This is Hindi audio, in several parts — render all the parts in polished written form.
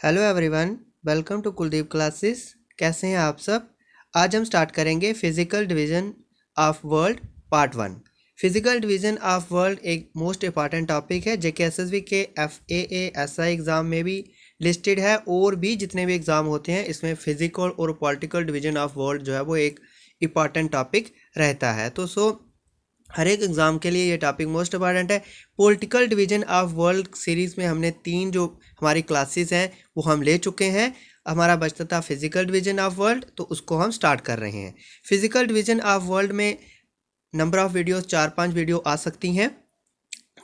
Hello everyone, welcome to Kuldeep classes. कैसे हैं आप सब। आज हम स्टार्ट करेंगे physical division of world part 1। Physical division of world एक मोस्ट इंपॉर्टेंट टॉपिक है JKSSB के FAA SI एग्ज़ाम में भी लिस्टेड है, और भी जितने भी एग्ज़ाम होते हैं इसमें फिजिकल और पॉलिटिकल डिवीजन ऑफ वर्ल्ड जो है वो एक इम्पॉर्टेंट टॉपिक रहता है। तो हर एक एग्ज़ाम के लिए ये टॉपिक मोस्ट इंपॉर्टेंट है। Political division of world series में हमने 3 जो हमारी क्लासेस हैं वो हम ले चुके हैं। हमारा बचता था फिजिकल डिवीजन ऑफ वर्ल्ड, तो उसको हम स्टार्ट कर रहे हैं। फिजिकल डिवीजन ऑफ वर्ल्ड में नंबर ऑफ़ वीडियोस 4-5 वीडियो आ सकती हैं,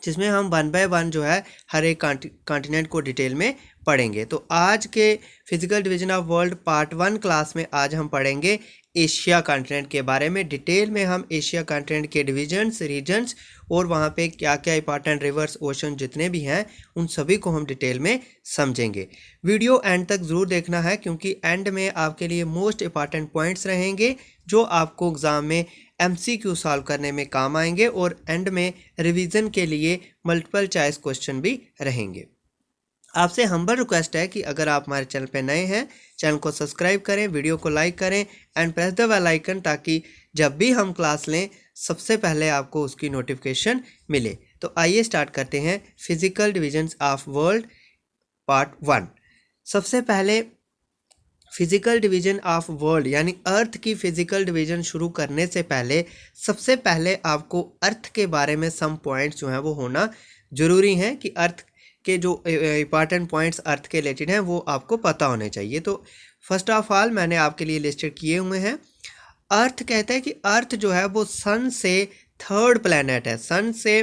जिसमें हम 1 बाय 1 जो है हर एक कॉन्टिनेंट को डिटेल में पढ़ेंगे। तो आज के physical division of world part 1 class में आज हम पढ़ेंगे एशिया कॉन्टिनेंट के बारे में। डिटेल में हम एशिया कॉन्टिनेंट के डिवीजन्स, रीजन्स और वहाँ पे क्या क्या इंपॉर्टेंट रिवर्स, ओशन जितने भी हैं उन सभी को हम डिटेल में समझेंगे। वीडियो एंड तक ज़रूर देखना है, क्योंकि एंड में आपके लिए मोस्ट इंपॉर्टेंट पॉइंट्स रहेंगे जो आपको एग्ज़ाम में MCQ सॉल्व करने में काम आएंगे, और एंड में रिवीजन के लिए मल्टीपल चॉइस क्वेश्चन भी रहेंगे। आपसे हम्बल रिक्वेस्ट है कि अगर आप हमारे चैनल पर नए हैं, चैनल को सब्सक्राइब करें, वीडियो को लाइक करें and press the bell icon, ताकि जब भी हम क्लास लें सबसे पहले आपको उसकी नोटिफिकेशन मिले। तो आइए स्टार्ट करते हैं physical divisions of world part 1। सबसे पहले फिजिकल डिवीजन ऑफ वर्ल्ड यानी अर्थ की फिजिकल डिवीजन शुरू करने से पहले सबसे पहले आपको अर्थ के बारे में सम पॉइंट्स जो हैं वो होना ज़रूरी है, कि अर्थ के जो इंपॉर्टेंट पॉइंट्स अर्थ के रिलेटेड हैं वो आपको पता होने चाहिए। तो फर्स्ट ऑफ ऑल मैंने आपके लिए लिस्टेड किए हुए हैं। अर्थ कहता है कि अर्थ जो है वो सन से थर्ड प्लैनेट है। सन से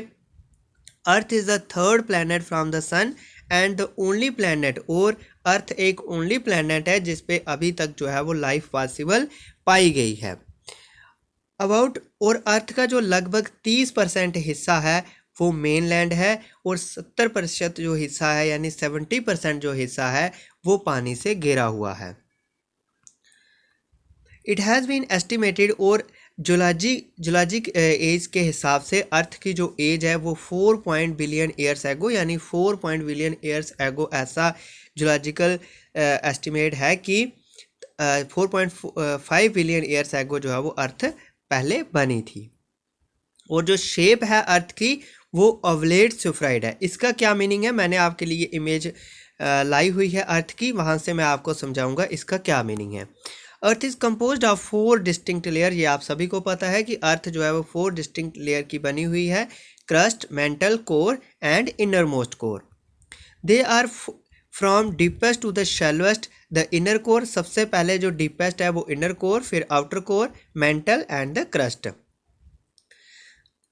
earth is the third planet from the sun and the only planet, और अर्थ एक ओनली प्लैनेट है जिस पे अभी तक जो है वो लाइफ पॉसिबल पाई गई है। और अर्थ का जो लगभग 30% हिस्सा है वो मेनलैंड है, और 70% जो हिस्सा है यानी 70% जो हिस्सा है वो पानी से घिरा हुआ है। इट हैज़ बीन एस्टिमेटेड, और जुलाजिक एज के हिसाब से अर्थ की जो एज है वो 4 बिलियन ईयर्स एगो यानी 4 बिलियन ईयर्स एगो ऐसा जुलाजिकल एस्टिमेट है कि 4.5 बिलियन ईयर्स एगो जो है वो अर्थ पहले बनी थी। और जो शेप है अर्थ की वो ओवलेट स्फेरॉइड है। इसका क्या मीनिंग है, मैंने आपके लिए इमेज लाई हुई है अर्थ की, वहाँ से मैं आपको समझाऊंगा इसका क्या मीनिंग है। Earth is composed of 4 distinct layer. ये आप सभी को पता है कि अर्थ जो है वो 4 डिस्टिंक्ट लेयर की बनी हुई है: crust, mantle, core and innermost core. They are from deepest to the shallowest. The inner core, सबसे पहले जो डीपेस्ट है वो इनर कोर, फिर outer core, mantle and the crust.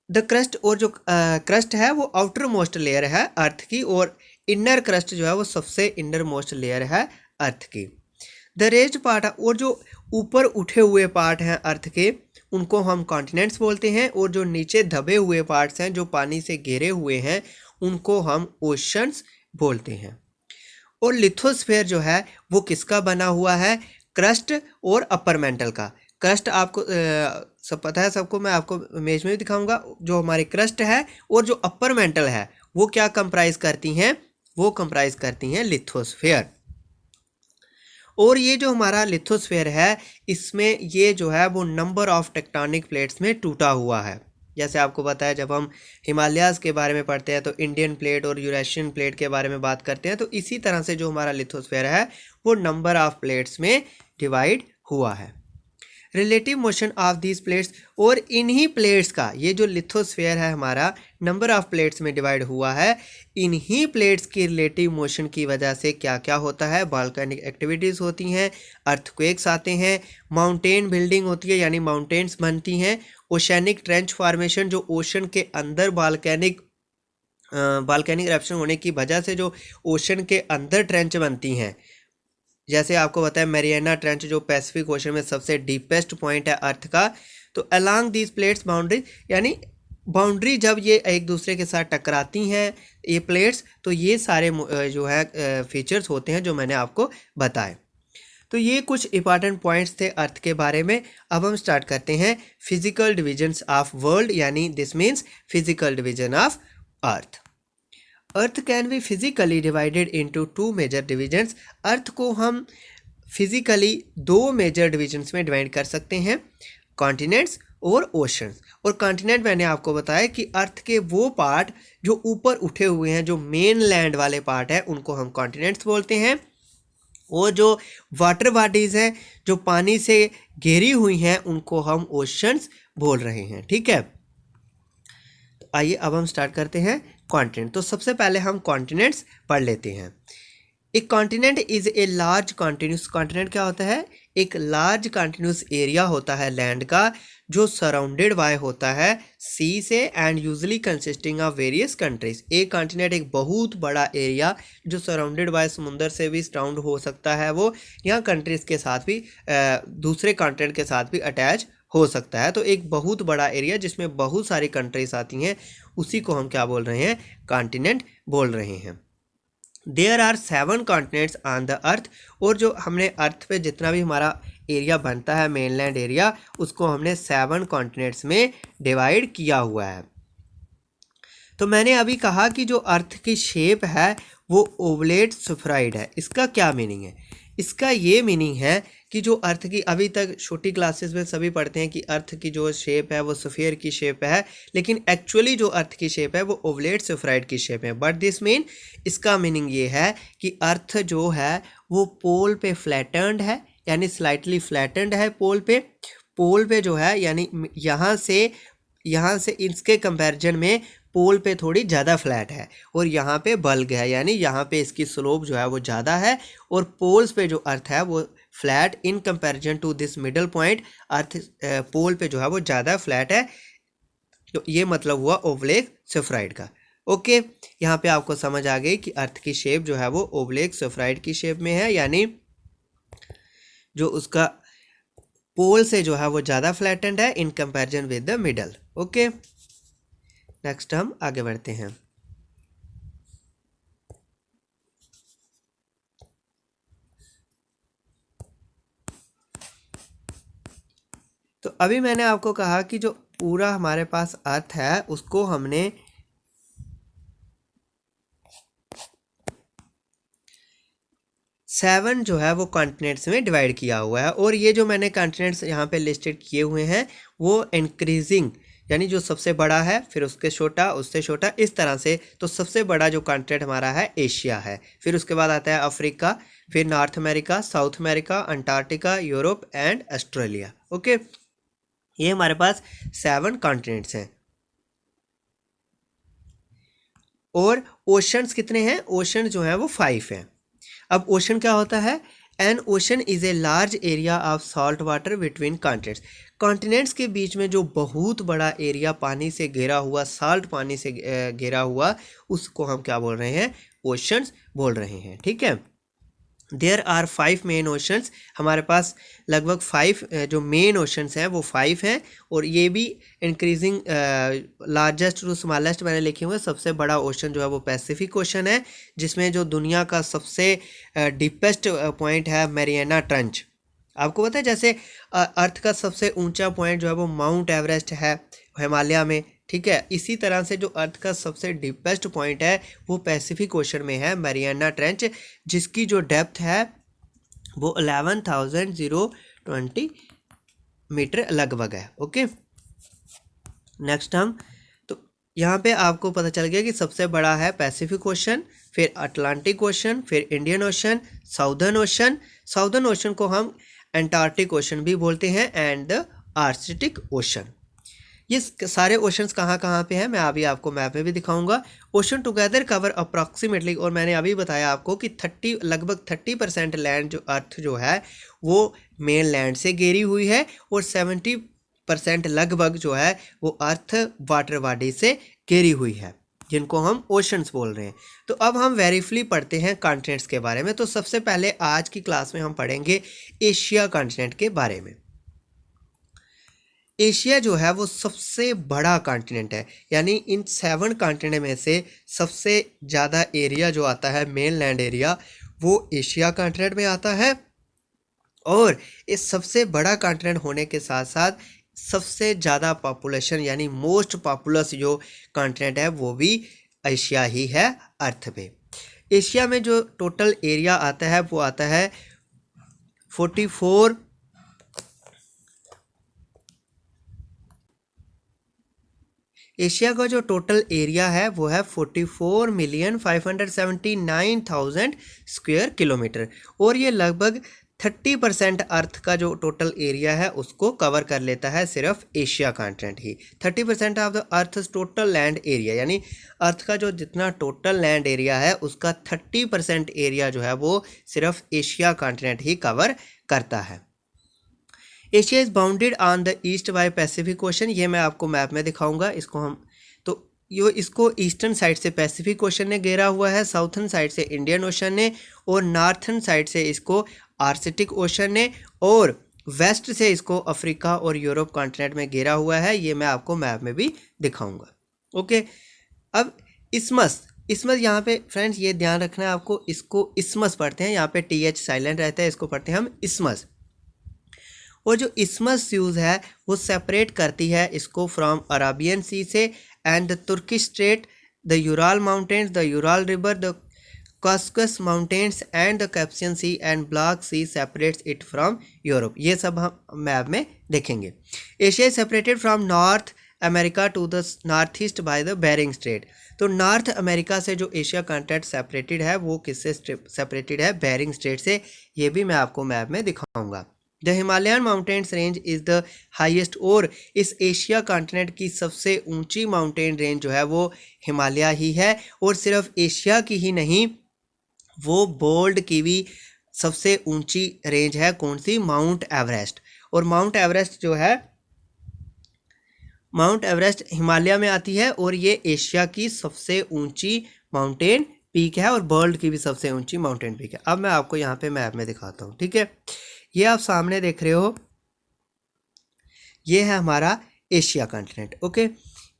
The crust, और जो क्रस्ट है वो आउटर मोस्ट लेयर है अर्थ की, और इनर क्रस्ट जो है वो सबसे इनर मोस्ट लेयर है अर्थ की। द रेज्ड पार्ट, और जो ऊपर उठे हुए पार्ट हैं अर्थ के उनको हम कॉन्टिनेंट्स बोलते हैं, और जो नीचे दबे हुए पार्ट्स हैं जो पानी से घिरे हुए हैं उनको हम ओशंस बोलते हैं। और लिथोस्फीयर जो है वो किसका बना हुआ है? क्रस्ट और अपर मेंटल का। क्रस्ट आपको सब पता है सबको, मैं आपको इमेज में भी दिखाऊंगा। जो हमारी क्रस्ट है और जो अपर मेंटल है वो क्या कंप्राइज करती हैं? वो कंप्राइज करती हैं लिथोस्फीयर। और ये जो हमारा लिथोस्फीयर है इसमें ये जो है वो नंबर ऑफ टेक्टोनिक प्लेट्स में टूटा हुआ है। जैसे आपको पता है जब हम हिमालयाज़ के बारे में पढ़ते हैं तो इंडियन प्लेट और यूरेशियन प्लेट के बारे में बात करते हैं, तो इसी तरह से जो हमारा लिथोस्फीयर है वो नंबर ऑफ प्लेट्स में डिवाइड हुआ है। Relative motion of these plates, और इन्हीं प्लेट्स का, ये जो लिथोस्फीयर है हमारा नंबर ऑफ प्लेट्स में डिवाइड हुआ है, इन्हीं प्लेट्स की रिलेटिव मोशन की वजह से क्या क्या होता है? वॉल्केनिक एक्टिविटीज़ होती हैं, अर्थक्वेक्स आते हैं, माउंटेन बिल्डिंग होती है यानी माउंटेन्स बनती हैं, ओशैनिक ट्रेंच फॉर्मेशन, जो ओशन के अंदर वॉल्केनिक इरप्शन होने की वजह से जो ओशन के अंदर ट्रेंच बनती हैं। जैसे आपको पता है मैरियाना ट्रेंच जो पैसिफिक ओशन में सबसे डीपेस्ट पॉइंट है अर्थ का। तो अलोंग दीज प्लेट्स बाउंड्री, यानी बाउंड्री जब ये एक दूसरे के साथ टकराती हैं ये प्लेट्स, तो ये सारे जो है फीचर्स होते हैं जो मैंने आपको बताए। तो ये कुछ इंपॉर्टेंट पॉइंट्स थे अर्थ के बारे में। अब हम स्टार्ट करते हैं फिजिकल डिविजन्स ऑफ वर्ल्ड, यानी this means physical division of earth. Earth can be physically divided into two major divisions. Earth को हम फिजिकली दो मेजर डिविजन्स में डिवाइड कर सकते हैं, कॉन्टिनेंट्स और ओशंस। और कॉन्टिनेंट मैंने आपको बताया कि अर्थ के वो पार्ट जो ऊपर उठे हुए हैं, जो मेन लैंड वाले पार्ट है, उनको हम कॉन्टिनेंट्स बोलते हैं। और जो वाटर बॉडीज़ हैं जो पानी से घिरी हुई हैं, उनको हम ओशंस बोल रहे हैं। ठीक है, तो आइए अब हम स्टार्ट करते हैं कॉन्टिनेंट। तो सबसे पहले हम कॉन्टिनेंट्स पढ़ लेते हैं। एक continent is a large continuous. Continent क्या होता है? एक लार्ज कॉन्टिन्यूस एरिया होता है लैंड का, जो सराउंडेड बाय होता है सी से and usually consisting of various countries. एक कॉन्टिनेंट एक बहुत बड़ा एरिया जो सराउंडेड बाय समुंदर से भी सराउंड हो सकता है, वो यहाँ कंट्रीज के साथ भी दूसरे कॉन्टिनेंट के साथ भी अटैच हो सकता है। तो एक बहुत बड़ा एरिया जिसमें बहुत सारी कंट्रीज आती हैं, उसी को हम क्या बोल रहे हैं? कॉन्टिनेंट बोल रहे हैं। There are 7 continents on the earth. और जो हमने अर्थ पे जितना भी हमारा एरिया बनता है, मेनलैंड एरिया, उसको हमने 7 कॉन्टिनेंट्स में डिवाइड किया हुआ है। तो मैंने अभी कहा कि जो अर्थ की शेप है वो ओवलेट स्फेरॉइड है। इसका क्या मीनिंग है? इसका ये मीनिंग है कि जो अर्थ की, अभी तक छोटी क्लासेस में सभी पढ़ते हैं कि अर्थ की जो शेप है वो स्फीयर की शेप है, लेकिन एक्चुअली जो अर्थ की शेप है वो ओवलेट स्फेरॉइड की शेप है। बट दिस मीन, इसका मीनिंग ये है कि अर्थ जो है वो पोल पे फ्लैटेंड है, यानी स्लाइटली फ्लैटेंड है पोल पे। पोल पे जो है, यानी यहाँ से इसके कंपैरिजन में पोल पे थोड़ी ज़्यादा फ्लैट है, और यहाँ पे बल्ग है, यानी यहाँ पे इसकी स्लोप जो है वो ज़्यादा है, और पोल्स पे जो अर्थ है वो flat in comparison to this middle point. Earth pole पे जो है वो ज़्यादा फ्लैट है। तो ये मतलब हुआ ओवलेक स्फेरॉइड का। ओके, यहाँ पे आपको समझ आ गई कि अर्थ की शेप जो है वो ओवलेक स्फेरॉइड की शेप में है, यानी जो उसका पोल से जो है वो ज़्यादा फ्लैटेंड है in comparison with the middle. Okay, next हम आगे बढ़ते हैं। तो अभी मैंने आपको कहा कि जो पूरा हमारे पास अर्थ है उसको हमने सेवन जो है वो कॉन्टिनेंट्स में डिवाइड किया हुआ है। और ये जो मैंने कॉन्टिनेंट्स यहाँ पे लिस्टेड किए हुए हैं वो इंक्रीजिंग, यानी जो सबसे बड़ा है फिर उसके छोटा, उससे छोटा, इस तरह से। तो सबसे बड़ा जो कॉन्टिनेंट हमारा है एशिया है, फिर उसके बाद आता है अफ्रीका, फिर north America, south America, Antarctica, Europe and Australia. Okay, ये हमारे पास 7 कॉन्टिनेंट्स हैं। और ओशंस कितने हैं? ओशन जो है वो 5 हैं। अब ओशन क्या होता है? N ocean is a large area of salt water between continents. Continents के बीच में जो बहुत बड़ा एरिया पानी से घिरा हुआ, साल्ट पानी से घिरा हुआ, उसको हम क्या बोल रहे हैं? ओशंस बोल रहे हैं। ठीक है, देयर आर 5 मेन ओशंस। हमारे पास लगभग 5 जो मेन ओशंस हैं वो 5 हैं, और ये भी इंक्रीजिंग लार्जेस्ट टू स्मॉलेस्ट मैंने लिखे हुए। सबसे बड़ा ओशन जो है वो पैसिफिक ओशन है, जिसमें जो दुनिया का सबसे डीपेस्ट पॉइंट है मैरियाना ट्रंच। आपको पता है जैसे अर्थ का सबसे ऊंचा पॉइंट जो है वो माउंट एवरेस्ट है हिमालय में, ठीक है, इसी तरह से जो अर्थ का सबसे डीपेस्ट पॉइंट है वो पैसिफिक ओशन में है, मैरियाना ट्रेंच, जिसकी जो डेप्थ है वो 11,020 मीटर लगभग है। ओके, नेक्स्ट हम, तो यहाँ पे आपको पता चल गया कि सबसे बड़ा है पैसिफिक ओशन, फिर अटलांटिक ओशन, फिर Indian ocean, southern ocean. Southern ocean को हम एंटार्क्टिक ओशन भी बोलते हैं, एंड द आर्कटिक ओशन। ये सारे ओशंस कहाँ कहाँ पे हैं मैं अभी आपको मैप में भी दिखाऊंगा। ओशन टुगेदर कवर अप्रॉक्सीमेटली, और मैंने अभी बताया आपको कि लगभग 30% लैंड जो अर्थ जो है वो मेन लैंड से घेरी हुई है, और 70% लगभग जो है वो अर्थ वाटर बॉडी से घेरी हुई है, जिनको हम ओशंस बोल रहे हैं। तो अब हम वेरीफुली पढ़ते हैं कॉन्टिनेंट्स के बारे में। तो सबसे पहले आज की क्लास में हम पढ़ेंगे एशिया कॉन्टिनेंट के बारे में। एशिया जो है वो सबसे बड़ा कॉन्टिनेंट है, यानी इन 7 कॉन्टिनेंट में से सबसे ज़्यादा एरिया जो आता है मेन लैंड एरिया वो एशिया कॉन्टिनेंट में आता है। और इस सबसे बड़ा कॉन्टिनेंट होने के साथ साथ सबसे ज़्यादा पॉपुलेशन, यानी मोस्ट पॉपुलस जो कॉन्टिनेंट है वो भी एशिया ही है अर्थ पे। एशिया में जो टोटल एरिया आता है वो आता है 44 एशिया का जो टोटल एरिया है वो है 44,579,000 स्क्वायर किलोमीटर, और ये लगभग 30% अर्थ का जो टोटल एरिया है उसको कवर कर लेता है सिर्फ Asia continent he. 30% of the earth total land area, यानी अर्थ का जो जितना टोटल लैंड एरिया है उसका 30% एरिया जो है वो सिर्फ एशिया कॉन्टिनेंट ही कवर करता है। Asia is bounded on the east by Pacific Ocean, ये मैं आपको मैप में दिखाऊंगा। इसको हम तो इसको ईस्टर्न साइड से पैसिफिक ओशन ने घेरा हुआ है, साउथर्न साइड से इंडियन ओशन ने, और नॉर्थर्न साइड से इसको आर्कटिक ओशन ने, और वेस्ट से इसको अफ्रीका और यूरोप कॉन्टिनेंट में घेरा हुआ है। ये मैं आपको मैप में भी दिखाऊंगा। ओके, अब इस्मस यहाँ पे फ्रेंड्स ये ध्यान रखना है आपको, इसको इस्मस पढ़ते हैं, यहाँ पे TH साइलेंट रहता है, इसको पढ़ते हैं हम इस्मस। और जो इस्मस यूज़ है वो सेपरेट करती है इसको फ्रॉम अराबियन सी से, and the Turkish strait, the Ural mountains, the Ural river, the Caucasus mountains and the Caspian sea and black sea separates it from Europe. ये सब हम मैप में देखेंगे। Asia is separated from North America to the north east by the Bering strait. तो नॉर्थ अमेरिका से जो एशिया कॉन्टिनेंट सेपरेटेड है वो किससे सेपरेटेड है? बेरिंग स्ट्रेट से। ये भी मैं आपको मैप में दिखाऊंगा। The Himalayan mountains range is the highest, और इस एशिया कॉन्टिनेंट की सबसे ऊंची माउंटेन रेंज जो है वो हिमालय ही है। और सिर्फ एशिया की ही नहीं, वो वर्ल्ड की भी सबसे ऊंची रेंज है। कौन सी? Mount Everest. और माउंट एवरेस्ट जो है, माउंट एवरेस्ट हिमालय में आती है, और ये एशिया की सबसे ऊंची माउंटेन पीक है, और वर्ल्ड की भी सबसे ऊंची माउंटेन पीक है। अब मैं आपको यहाँ पे मैप में दिखाता हूँ, ठीक है। ये आप सामने देख रहे हो, ये है हमारा एशिया कॉन्टिनेंट। ओके,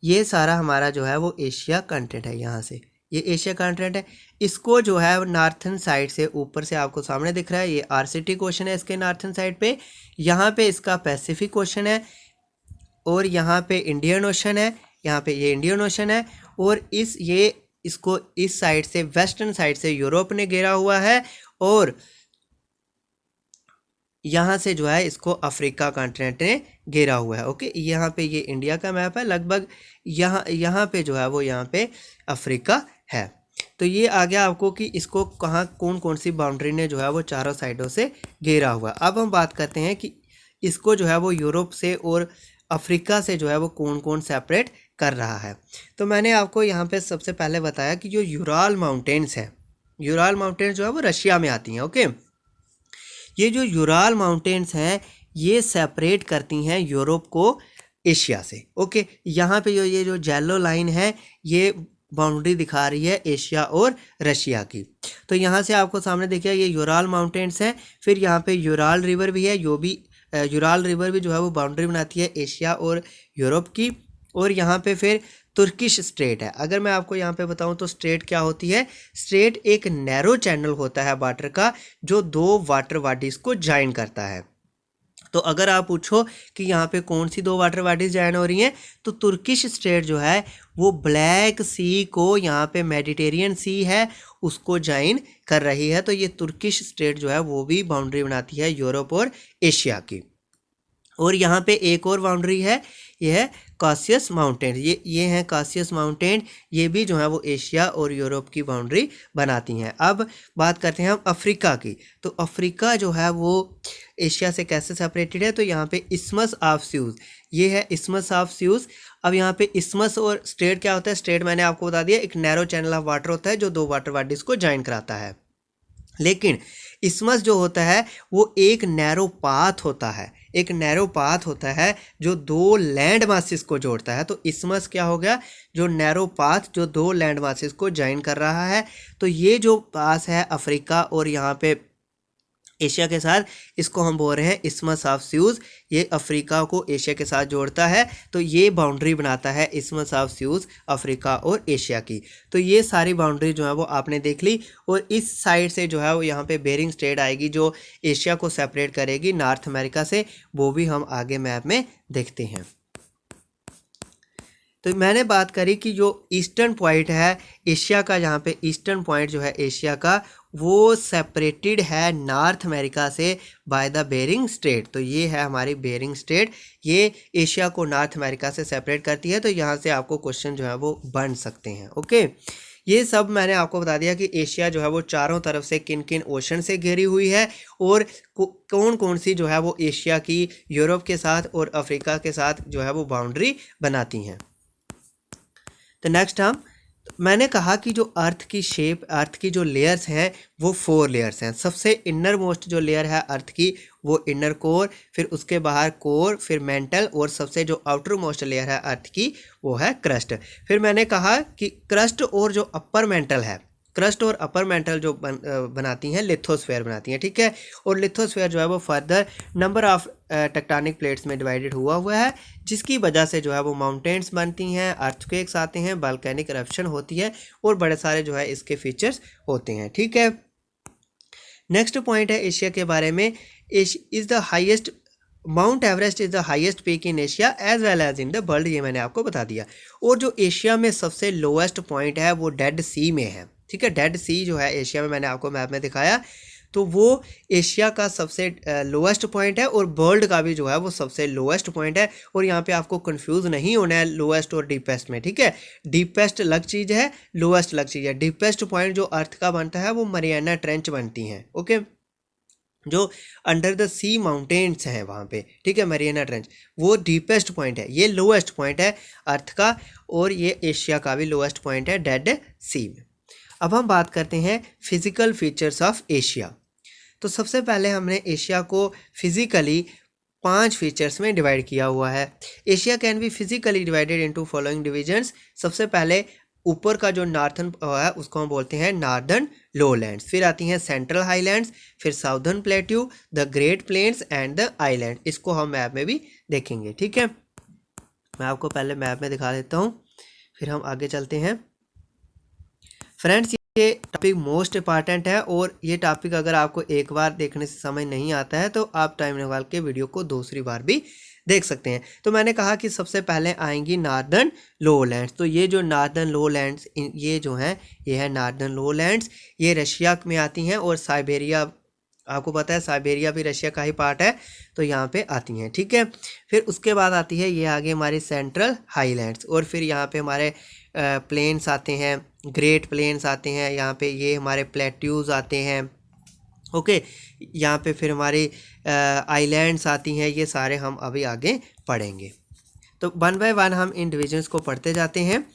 ये सारा हमारा जो है वो एशिया कॉन्टिनेंट है। यहाँ से ये एशिया कॉन्टिनेंट है। इसको जो है नॉर्थन साइड से ऊपर से आपको सामने दिख रहा है, ये आर्कटिक ओशन है इसके नॉर्थन साइड पे, यहाँ पे इसका पैसिफिक ओशन है, और यहाँ पे इंडियन ओशन है, यहाँ पे ये इंडियन ओशन है, और इसको इस साइड से वेस्टर्न साइड से यूरोप ने घेरा हुआ है, और यहाँ से जो है इसको अफ्रीका कॉन्टिनेंट ने घेरा हुआ है। ओके, यहाँ पे ये इंडिया का मैप है, लगभग यहाँ पे जो है वो यहाँ पे अफ्रीका है। तो ये आ गया आपको कि इसको कहाँ कौन कौन सी बाउंड्री ने जो है वो चारों साइडों से घेरा हुआ। अब हम बात करते हैं कि इसको जो है वो यूरोप से और अफ्रीका से जो है वो कौन कौन सेपरेट कर रहा है। तो मैंने आपको यहाँ पे सबसे पहले बताया कि जो यूराल माउंटेन्स है, यूराल माउंटेन्स जो है वो रशिया में आती हैं। ओके, ये जो यूराल माउंटेन्स हैं ये सेपरेट करती हैं यूरोप को एशिया से। ओके, यहाँ पे ये जो येलो लाइन है ये बाउंड्री दिखा रही है एशिया और रशिया की। तो यहाँ से आपको सामने देखिए ये यूराल माउंटेन्स हैं, फिर यहाँ पे यूराल रिवर भी है, यूराल रिवर भी जो है वो बाउंड्री बनाती है एशिया और यूरोप की। और यहाँ पे फिर तुर्किश स्ट्रेट है। अगर मैं आपको यहाँ पे बताऊँ तो स्ट्रेट क्या होती है? स्ट्रेट एक नैरो चैनल होता है वाटर का, जो दो वाटर बॉडीज़ को ज्वाइन करता है। तो अगर आप पूछो कि यहाँ पे कौन सी दो वाटर बॉडीज़ ज्वाइन हो रही हैं, तो तुर्किश स्ट्रेट जो है वो ब्लैक सी को, यहाँ पे मेडिटेरियन सी है, उसको ज्वाइन कर रही है। तो ये तुर्किश स्ट्रेट जो है वो भी बाउंड्री बनाती है यूरोप और एशिया की। और यहाँ पे एक और बाउंड्री है, ये है कासियस माउंटेन। ये हैं कासियस माउंटेन, ये भी जो है वो एशिया और यूरोप की बाउंड्री बनाती हैं। अब बात करते हैं हम अफ्रीका की। तो अफ्रीका जो है वो एशिया से कैसे सेपरेटेड है? तो यहाँ पे इस्मस ऑफ स्यूज़, ये है इस्मस ऑफ स्यूज़। अब यहाँ पे इस्मस और स्ट्रेट क्या होता है? स्ट्रेट मैंने आपको बता दिया, एक नैरो चैनल ऑफ वाटर होता है जो दो वाटर बॉडीज़ को ज्वाइन कराता है। लेकिन इस्मस जो होता है वो एक नैरो पाथ होता है, एक नैरो पाथ होता है जो दो लैंड मासेस को जोड़ता है। तो इस्मस क्या हो गया? जो नैरो पाथ जो दो लैंड मासेस को ज्वाइन कर रहा है। तो ये जो पास है अफ्रीका और यहाँ पे एशिया के साथ, इसको हम बोल रहे हैं इस्मस ऑफ स्यूज़। ये अफ्रीका को एशिया के साथ जोड़ता है, तो ये बाउंड्री बनाता है इस्मस ऑफ स्यूज़ अफ्रीका और एशिया की। तो ये सारी बाउंड्री जो है वो आपने देख ली। और इस साइड से जो है वो यहाँ पे बेरिंग स्ट्रेट आएगी जो एशिया को सेपरेट करेगी नॉर्थ अमेरिका से, वो भी हम आगे मैप में देखते हैं। तो मैंने बात करी कि जो ईस्टर्न पॉइंट है एशिया का, जहाँ पे ईस्टर्न पॉइंट जो है एशिया का वो सेपरेटेड है नॉर्थ अमेरिका से बाय द बेरिंग स्ट्रेट। तो ये है हमारी बेरिंग स्ट्रेट, ये एशिया को नॉर्थ अमेरिका से सेपरेट करती है। तो यहाँ से आपको क्वेश्चन जो है वो बन सकते हैं। ओके, ये सब मैंने आपको बता दिया कि एशिया जो है वो चारों तरफ से किन किन ओशन से घिरी हुई है और कौन कौन सी जो है वो एशिया की यूरोप के साथ और अफ्रीका के साथ जो है वो बाउंड्री बनाती हैं। तो नेक्स्ट मैंने कहा कि जो अर्थ की शेप, अर्थ की जो लेयर्स हैं वो 4 लेयर्स हैं। सबसे इनर मोस्ट जो लेयर है अर्थ की वो इनर कोर, फिर उसके बाहर कोर, फिर मेंटल, और सबसे जो आउटर मोस्ट लेयर है अर्थ की वो है क्रस्ट। फिर मैंने कहा कि क्रस्ट और जो अपर मेंटल है, क्रस्ट और अपर मेंटल जो बनाती हैं लिथोस्फेयर बनाती हैं, ठीक है। और लिथोस्फेयर जो है वो further number of tectonic plates में डिवाइडेड हुआ है, जिसकी वजह से जो है वो माउंटेन्स बनती हैं, अर्थक्वेक्स आते हैं, वोल्केनिक इरप्शन होती है और बड़े सारे जो है इसके फीचर्स होते हैं, ठीक है। नेक्स्ट पॉइंट है एशिया के बारे में, is the highest, Mount Everest is the highest peak in Asia as well as in the world, ये मैंने आपको बता दिया। और जो एशिया में सबसे लोएस्ट पॉइंट है वो डेड सी में है, ठीक है। डेड सी जो है एशिया में, मैंने आपको मैप में दिखाया, तो वो एशिया का सबसे लोएस्ट पॉइंट है और वर्ल्ड का भी जो है वो सबसे लोएस्ट पॉइंट है। और यहाँ पे आपको कंफ्यूज नहीं होना है लोएस्ट और डीपेस्ट में, ठीक है। डीपेस्ट अलग चीज़ है, लोएस्ट अलग चीज़ है। डीपेस्ट पॉइंट जो अर्थ का बनता है वो मरियाना ट्रेंच बनती हैं, ओके, जो अंडर द सी माउंटेन्स हैं वहाँ पे, ठीक है, मरियाना ट्रेंच, वो डीपेस्ट पॉइंट है। ये लोएस्ट पॉइंट है अर्थ का और ये एशिया का भी लोएस्ट पॉइंट है डेड सी में। अब हम बात करते हैं फिजिकल फीचर्स ऑफ एशिया। तो सबसे पहले हमने एशिया को फिजिकली 5 फीचर्स में डिवाइड किया हुआ है। Asia can be physically divided into following divisions. सबसे पहले ऊपर का जो नॉर्थन है उसको हम बोलते हैं नॉर्दर्न लोलैंड्स, फिर आती हैं सेंट्रल हाईलैंड्स, फिर southern plateau, the great plains and the island. इसको हम मैप में भी देखेंगे, ठीक है। मैं आपको पहले मैप में दिखा देता हूँ, फिर हम आगे चलते हैं। फ्रेंड्स, ये टॉपिक मोस्ट इंपॉर्टेंट है और ये टॉपिक अगर आपको एक बार देखने से समझ नहीं आता है तो आप टाइम निकाल के वीडियो को दूसरी बार भी देख सकते हैं। तो मैंने कहा कि सबसे पहले आएंगी नॉर्दर्न लोलैंड्स। तो ये जो नॉर्दर्न लोलैंड्स, ये जो हैं ये है नॉर्दर्न लोलैंड्स, ये रशिया में आती हैं और साइबेरिया, आपको पता है साइबेरिया भी रशिया का ही पार्ट है, तो यहाँ पे आती हैं, ठीक है। फिर उसके बाद आती है ये आगे हमारी सेंट्रल हाईलैंड्स, और फिर यहाँ पे हमारे प्लेन्स आते हैं, ग्रेट प्लेन्स आते हैं, यहाँ पे ये हमारे प्लेट्यूज़ आते हैं, ओके। यहाँ पे फिर हमारी आइलैंड्स आती हैं, ये सारे हम अभी आगे पढ़ेंगे। तो वन बाय वन हम इन डिविजन्स को पढ़ते जाते हैं।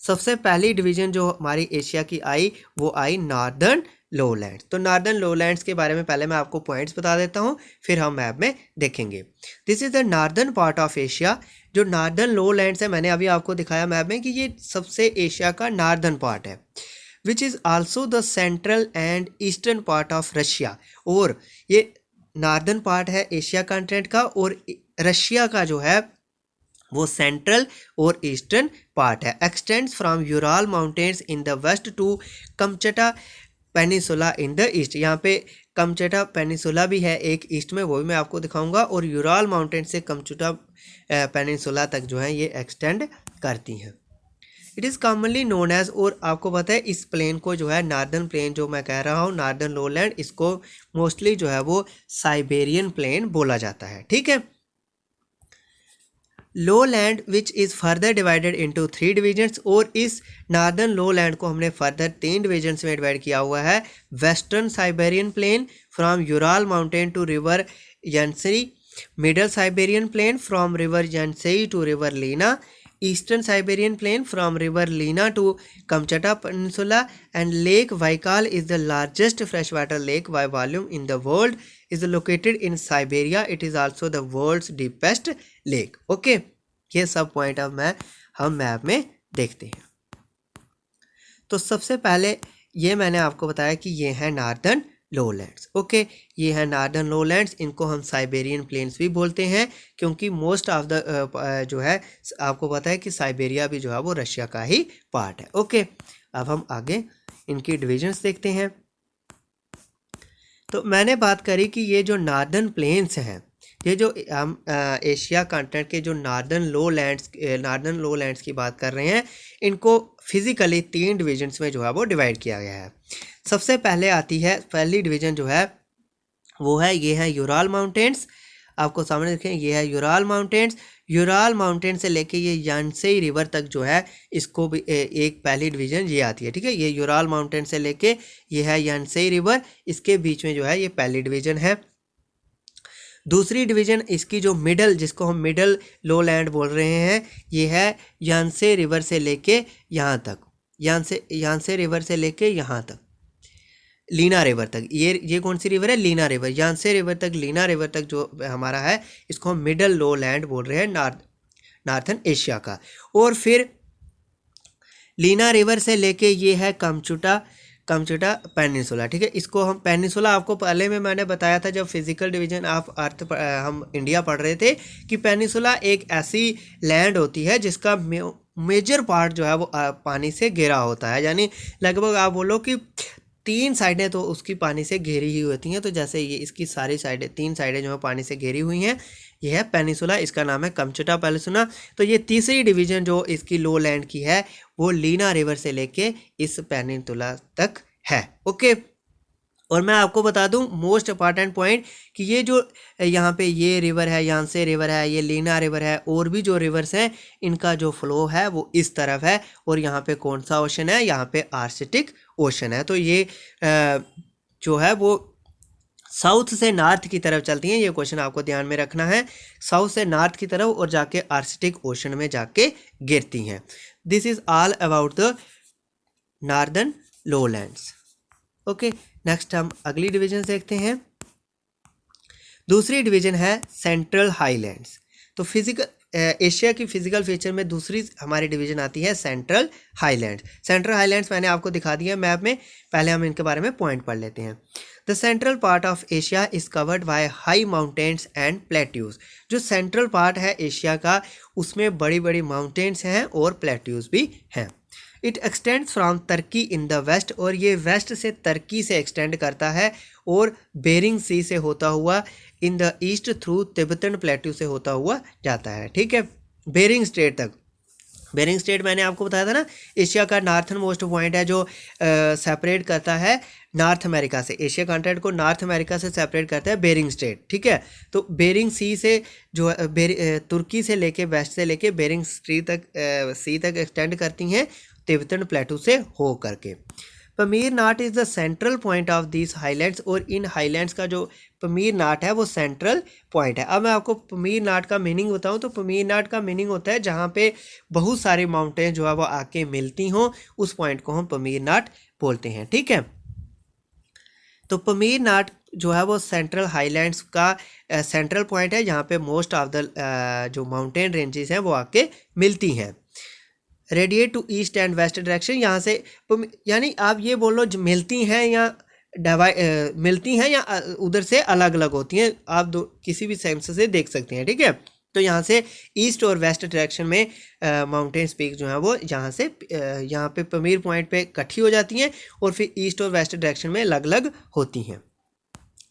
सबसे पहली डिवीज़न जो हमारी एशिया की आई वो आई नॉर्दर्न लोलैंड्स। तो नॉर्दर्न लोलैंड्स के बारे में पहले मैं आपको पॉइंट्स बता देता हूँ, फिर हम मैप में देखेंगे। This is the northern part of Asia. जो नॉर्दर्न लोलैंड्स है मैंने अभी आपको दिखाया मैप में कि ये सबसे एशिया का नॉर्दर्न पार्ट है, which is also the central and eastern part of Russia. और ये नॉर्दर्न पार्ट है एशिया कॉन्टिनेंट का और रशिया का जो है वो सेंट्रल और ईस्टर्न पार्ट है। Extends from Ural mountains in the west to Kamchatka peninsula in the east. यहाँ पे कमचटा पेनिसुला भी है एक ईस्ट में, वो भी मैं आपको दिखाऊंगा, और यूराल माउंटेन से कमचटा पेनिसुला तक जो है ये एक्सटेंड करती हैं। It is commonly known as, और आपको पता है इस प्लेन को जो है नॉर्दर्न प्लेन जो मैं कह रहा हूँ नॉर्दर्न लोलैंड, इसको मोस्टली जो है वो साइबेरियन प्लेन बोला जाता है, ठीक है। Lowland which is further divided into 3 divisions, और इस नॉर्दर्न लोलैंड को हमने फर्दर 3 डिविजन्स में डिवाइड किया हुआ है। Western Siberian plain from Ural mountain to river Yenisei, middle Siberian plain from river Yenisei to river Lena, eastern Siberian plain from river Lena to Kamchatka peninsula, and lake Baikal is the largest fresh water lake by volume in the world, is located in Siberia. It is also the world's deepest lake. Okay, ये सब पॉइंट अब हम मैप में देखते हैं। तो सबसे पहले ये मैंने आपको बताया कि ये है नॉर्दर्न लोलैंड्स, ओके। ये है नॉर्दर्न लोलैंड्स, इनको हम साइबेरियन प्लेन्स भी बोलते हैं क्योंकि मोस्ट ऑफ द जो है आपको पता है कि साइबेरिया भी जो है वो रशिया का ही पार्ट है, ओके। अब हम आगे इनकी डिविजन्स देखते हैं। तो मैंने बात करी कि ये जो नॉर्दर्न प्लेन्स हैं ये जो हम एशिया कॉन्टिनेंट के जो नार्दर्न लो लैंड्स की बात कर रहे हैं, इनको फिजिकली 3 डिविजन्स में जो है वो डिवाइड किया गया है। सबसे पहले आती है पहली डिवीजन जो है वो है, ये है यूराल माउंटेन्स। आपको सामने देखें, ये है यूराल माउंटेन्स। यूराल माउंटेन से लेके ये यानसेई रिवर तक जो है, इसको भी एक पहली डिवीज़न ये आती है, ठीक है। ये यूराल माउंटेन से लेके ये है यानसेई रिवर, इसके बीच में जो है ये पहली डिवीज़न है। दूसरी डिवीज़न इसकी जो मिडल, जिसको हम मिडल लो लैंड बोल रहे हैं, ये है यानसे रिवर से लेके यहाँ तक, यानसे रिवर से लेके यहाँ तक, लीना रिवर तक। ये कौन सी रिवर है? लीना रिवर। यानसे रिवर तक, लीना रिवर तक जो हमारा है, इसको हम मिडल लो लैंड बोल रहे हैं नॉर्थन एशिया का। और फिर लीना रिवर से लेके ये है कमचुटा पेनिनसुला, ठीक है। इसको हम पेनिनसुला, आपको पहले में मैंने बताया था जब फिजिकल डिवीजन ऑफ अर्थ हम इंडिया पढ़ रहे थे, कि पेनिनसुला एक ऐसी लैंड होती है जिसका मेजर पार्ट जो है वो पानी से घिरा होता है, यानी लगभग आप बोलो कि 3 साइडें तो उसकी पानी से घेरी ही होती हैं। तो जैसे ये इसकी सारी साइडें, 3 साइडें जो है पानी से घेरी हुई हैं, ये है पेनिनसुला, इसका नाम है कमचुटा पेनिनसुला। तो ये तीसरी डिवीज़न जो इसकी लो लैंड की है, वो लीना रिवर से लेके इस पेनिनसुला तक है, ओके। और मैं आपको बता दूं मोस्ट इंपॉर्टेंट पॉइंट, कि ये जो यहाँ पे ये रिवर है, यानसे रिवर है, ये लीना रिवर है, और भी जो रिवर्स हैं, इनका जो फ्लो है वो इस तरफ है। और यहाँ पे कौन सा ओशन है? यहाँ पे आर्कटिक ओशन है। तो ये जो है वो साउथ से नॉर्थ की तरफ चलती हैं। ये क्वेश्चन आपको ध्यान में रखना है, साउथ से नॉर्थ की तरफ और जाके आर्कटिक ओशन में जाके गिरती हैं। This is all about the northern lowlands, okay. Next हम अगली डिवीजन देखते हैं। दूसरी डिवीजन है सेंट्रल हाईलैंड्स। तो एशिया की फिजिकल फीचर में दूसरी हमारी डिवीजन आती है सेंट्रल हाईलैंड्स। सेंट्रल हाईलैंड्स मैंने आपको दिखा दिया मैप में, पहले हम इनके बारे में पॉइंट पढ़ लेते हैं। The central part of Asia is covered by high mountains and plateaus. जो सेंट्रल पार्ट है एशिया का, उसमें बड़ी बड़ी माउंटेन्स हैं और प्लेट्यूज भी हैं। It extends from Turkey in the west, और ये वेस्ट से तुर्की से एक्सटेंड करता है, और बेरिंग सी से होता हुआ इन the east through Tibetan plateau से होता हुआ जाता है, ठीक है, बेरिंग स्ट्रेट तक। बेरिंग स्ट्रेट मैंने आपको बताया था ना, एशिया का नॉर्थन मोस्ट पॉइंट है जो सेपरेट करता है नॉर्थ अमेरिका से, एशिया कॉन्टिनेंट को नॉर्थ अमेरिका से सेपरेट करता है बेरिंग स्ट्रेट, ठीक है। तो बेरिंग सी से जो तुर्की से लेके वेस्ट से लेके बेरिंग स्ट्रेट तक सी तक एक्सटेंड करती हैं तिब्बतन प्लेटू से हो करके। Pamir knot is the central point of this highlands, और इन हाईलैंड्स का जो पमीर नाट है वो सेंट्रल पॉइंट है। अब मैं आपको पमीर नाट का मीनिंग बताऊं, तो पमीर नाट का मीनिंग होता है जहाँ पे बहुत सारी माउंटेन जो है वो आके मिलती हों, उस पॉइंट को हम पमीर नाट बोलते हैं, ठीक है। तो पमीर नाट जो है वो सेंट्रल हाईलैंड्स का सेंट्रल पॉइंट है, जहाँ पे मोस्ट ऑफ द जो माउंटेन रेंजेस हैं वो आके मिलती हैं। Radiate to east and west direction, यहाँ से यानी आप ये बोलो मिलती हैं या मिलती हैं या उधर से अलग अलग होती हैं, आप किसी भी सेंस से देख सकते हैं, ठीक है। तो यहाँ से ईस्ट और वेस्ट डायरेक्शन में माउंटेन पीक जो है वो यहाँ पे पमीर पॉइंट पे इकट्ठी हो जाती हैं, और फिर ईस्ट और वेस्ट डायरेक्शन में अलग अलग होती हैं।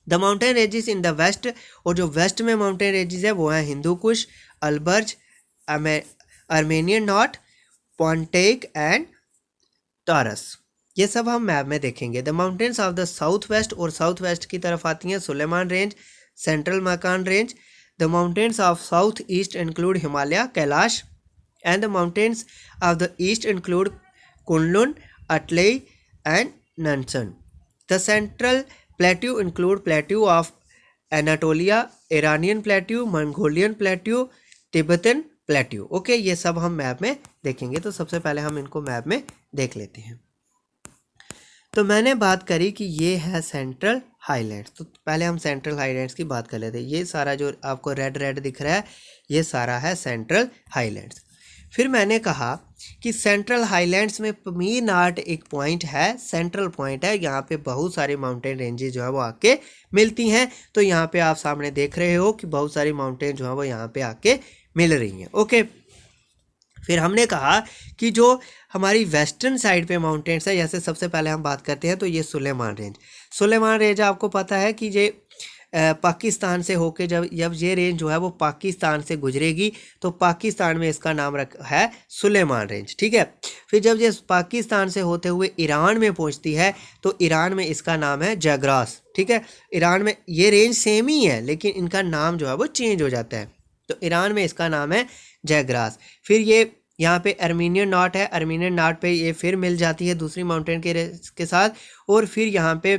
The mountain ranges in the west, और जो वेस्ट में माउंटेन रेंजेस है वो हैं Hindu Kush, Alborz, Armenian knot, Pontic and Taurus. ये सब हम मैप में देखेंगे। The mountains of the south west, और साउथ वेस्ट की तरफ आती हैं Sulaiman range, central Makran range. The mountains of south east include Himalaya, Kailash, and the mountains of the east include Kunlun, अटलई and नंसन। The central plateau include plateau of Anatolia, Iranian plateau, Mongolian plateau, Tibetan plateau, okay. ये सब हम मैप में देखेंगे। तो सबसे पहले हम इनको मैप में देख लेते हैं। तो मैंने बात करी कि ये है सेंट्रल हाईलैंड्स, तो पहले हम सेंट्रल हाईलैंड्स की बात कर लेते हैं। ये सारा जो आपको रेड रेड दिख रहा है, ये सारा है सेंट्रल हाईलैंड्स। फिर मैंने कहा कि सेंट्रल हाईलैंड्स में पमीर नाट एक पॉइंट है, सेंट्रल पॉइंट है, यहाँ पे बहुत सारी माउंटेन रेंजेस जो है वो आके मिलती हैं। तो यहाँ पे आप सामने देख रहे हो कि बहुत सारी माउंटेन जो है वो यहाँ पे आके मिल रही हैं, ओके। फिर हमने कहा कि जो हमारी वेस्टर्न साइड पे माउंटेन्स है, जैसे सबसे पहले हम बात करते हैं तो ये सुलेमान रेंज। सुलेमान रेंज आपको पता है कि ये पाकिस्तान से होके जब जब ये रेंज जो है वो पाकिस्तान से गुजरेगी तो पाकिस्तान में इसका नाम है सुलेमान रेंज, ठीक है। फिर जब ये पाकिस्तान से होते हुए ईरान में पहुंचती है तो ईरान में इसका नाम है जैग्रास, ठीक है। ईरान में ये रेंज सेम ही है लेकिन इनका नाम जो है वो चेंज हो जाता है, तो ईरान में इसका नाम है जैग्रास। फिर ये यहाँ पे अर्मीनियन नॉट है, अर्मीनियन नॉट पे ये फिर मिल जाती है दूसरी माउंटेन के साथ, और फिर यहाँ पे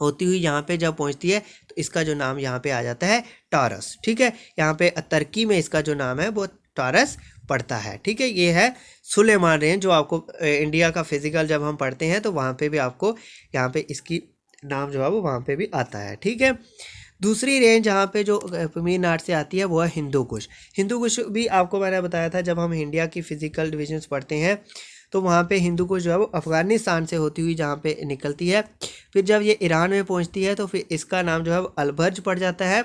होती हुई यहाँ पे जब पहुँचती है तो इसका जो नाम यहाँ पे आ जाता है टॉरस, ठीक है। यहाँ पे तुर्की में इसका जो नाम है वो टॉरस पड़ता है, ठीक है। ये है सुलेमान रेंज जो आपको इंडिया का फिजिकल जब हम पढ़ते हैं तो वहाँ पे भी आपको यहाँ पे इसकी नाम जो है वो वहाँ पे भी आता है, ठीक है। दूसरी रेंज जहाँ पे जो पमीर नाट से आती है वो है हिंदू कुश। हिंदू कुश भी आपको मैंने बताया था जब हम इंडिया की फिजिकल डिविजन्स पढ़ते हैं तो वहाँ पे हिंदू कुश जो है वो अफ़गानिस्तान से होती हुई जहाँ पे निकलती है, फिर जब ये ईरान में पहुँचती है तो फिर इसका नाम जो है वो अलबर्ज पड़ जाता है,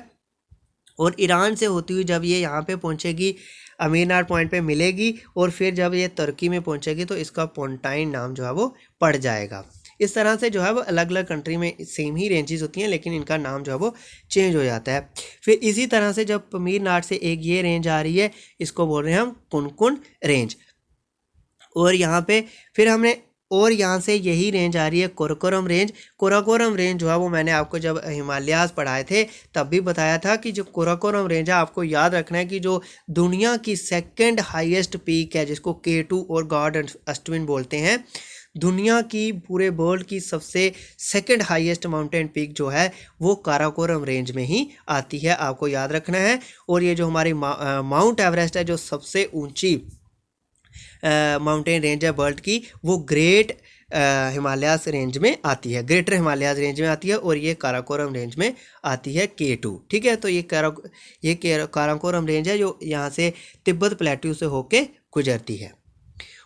और ईरान से होती हुई जब ये यहाँ पे पहुँचेगी अमीरनार पॉइंट पे मिलेगी, और फिर जब ये तुर्की में पहुँचेगी तो इसका पोंटाइन नाम जो है वो पड़ जाएगा। इस तरह से जो है वो अलग अलग कंट्री में सेम ही रेंजेस होती हैं लेकिन इनका नाम जो है वो चेंज हो जाता है। फिर इसी तरह से जब पमीर नाट से एक ये रेंज आ रही है इसको बोल रहे हैं हम कुनकुन रेंज, और यहाँ पे फिर हमने और यहाँ से यही रेंज आ रही है कोराकोरम रेंज। कोराकोरम रेंज जो है वो मैंने आपको जब हिमालयाज़ पढ़ाए थे तब भी बताया था कि जो कोराकोरम रेंज है आपको याद रखना है कि जो दुनिया की सेकंड हाईएस्ट पीक है जिसको K2 और गॉड अस्टविन बोलते हैं, दुनिया की पूरे वर्ल्ड की सबसे सेकंड हाईएस्ट माउंटेन पीक जो है वो काराकोरम रेंज में ही आती है, आपको याद रखना है। और ये जो हमारी माउंट एवरेस्ट है जो सबसे ऊंची माउंटेन रेंज है वर्ल्ड की, वो ग्रेट हिमालयाज रेंज में आती है, ग्रेटर हिमालयाज रेंज में आती है, और ये काराकोरम रेंज में आती है K2, ठीक है। तो ये काराकोरम रेंज है जो यहाँ से तिब्बत प्लेट्यू से होके गुजरती है।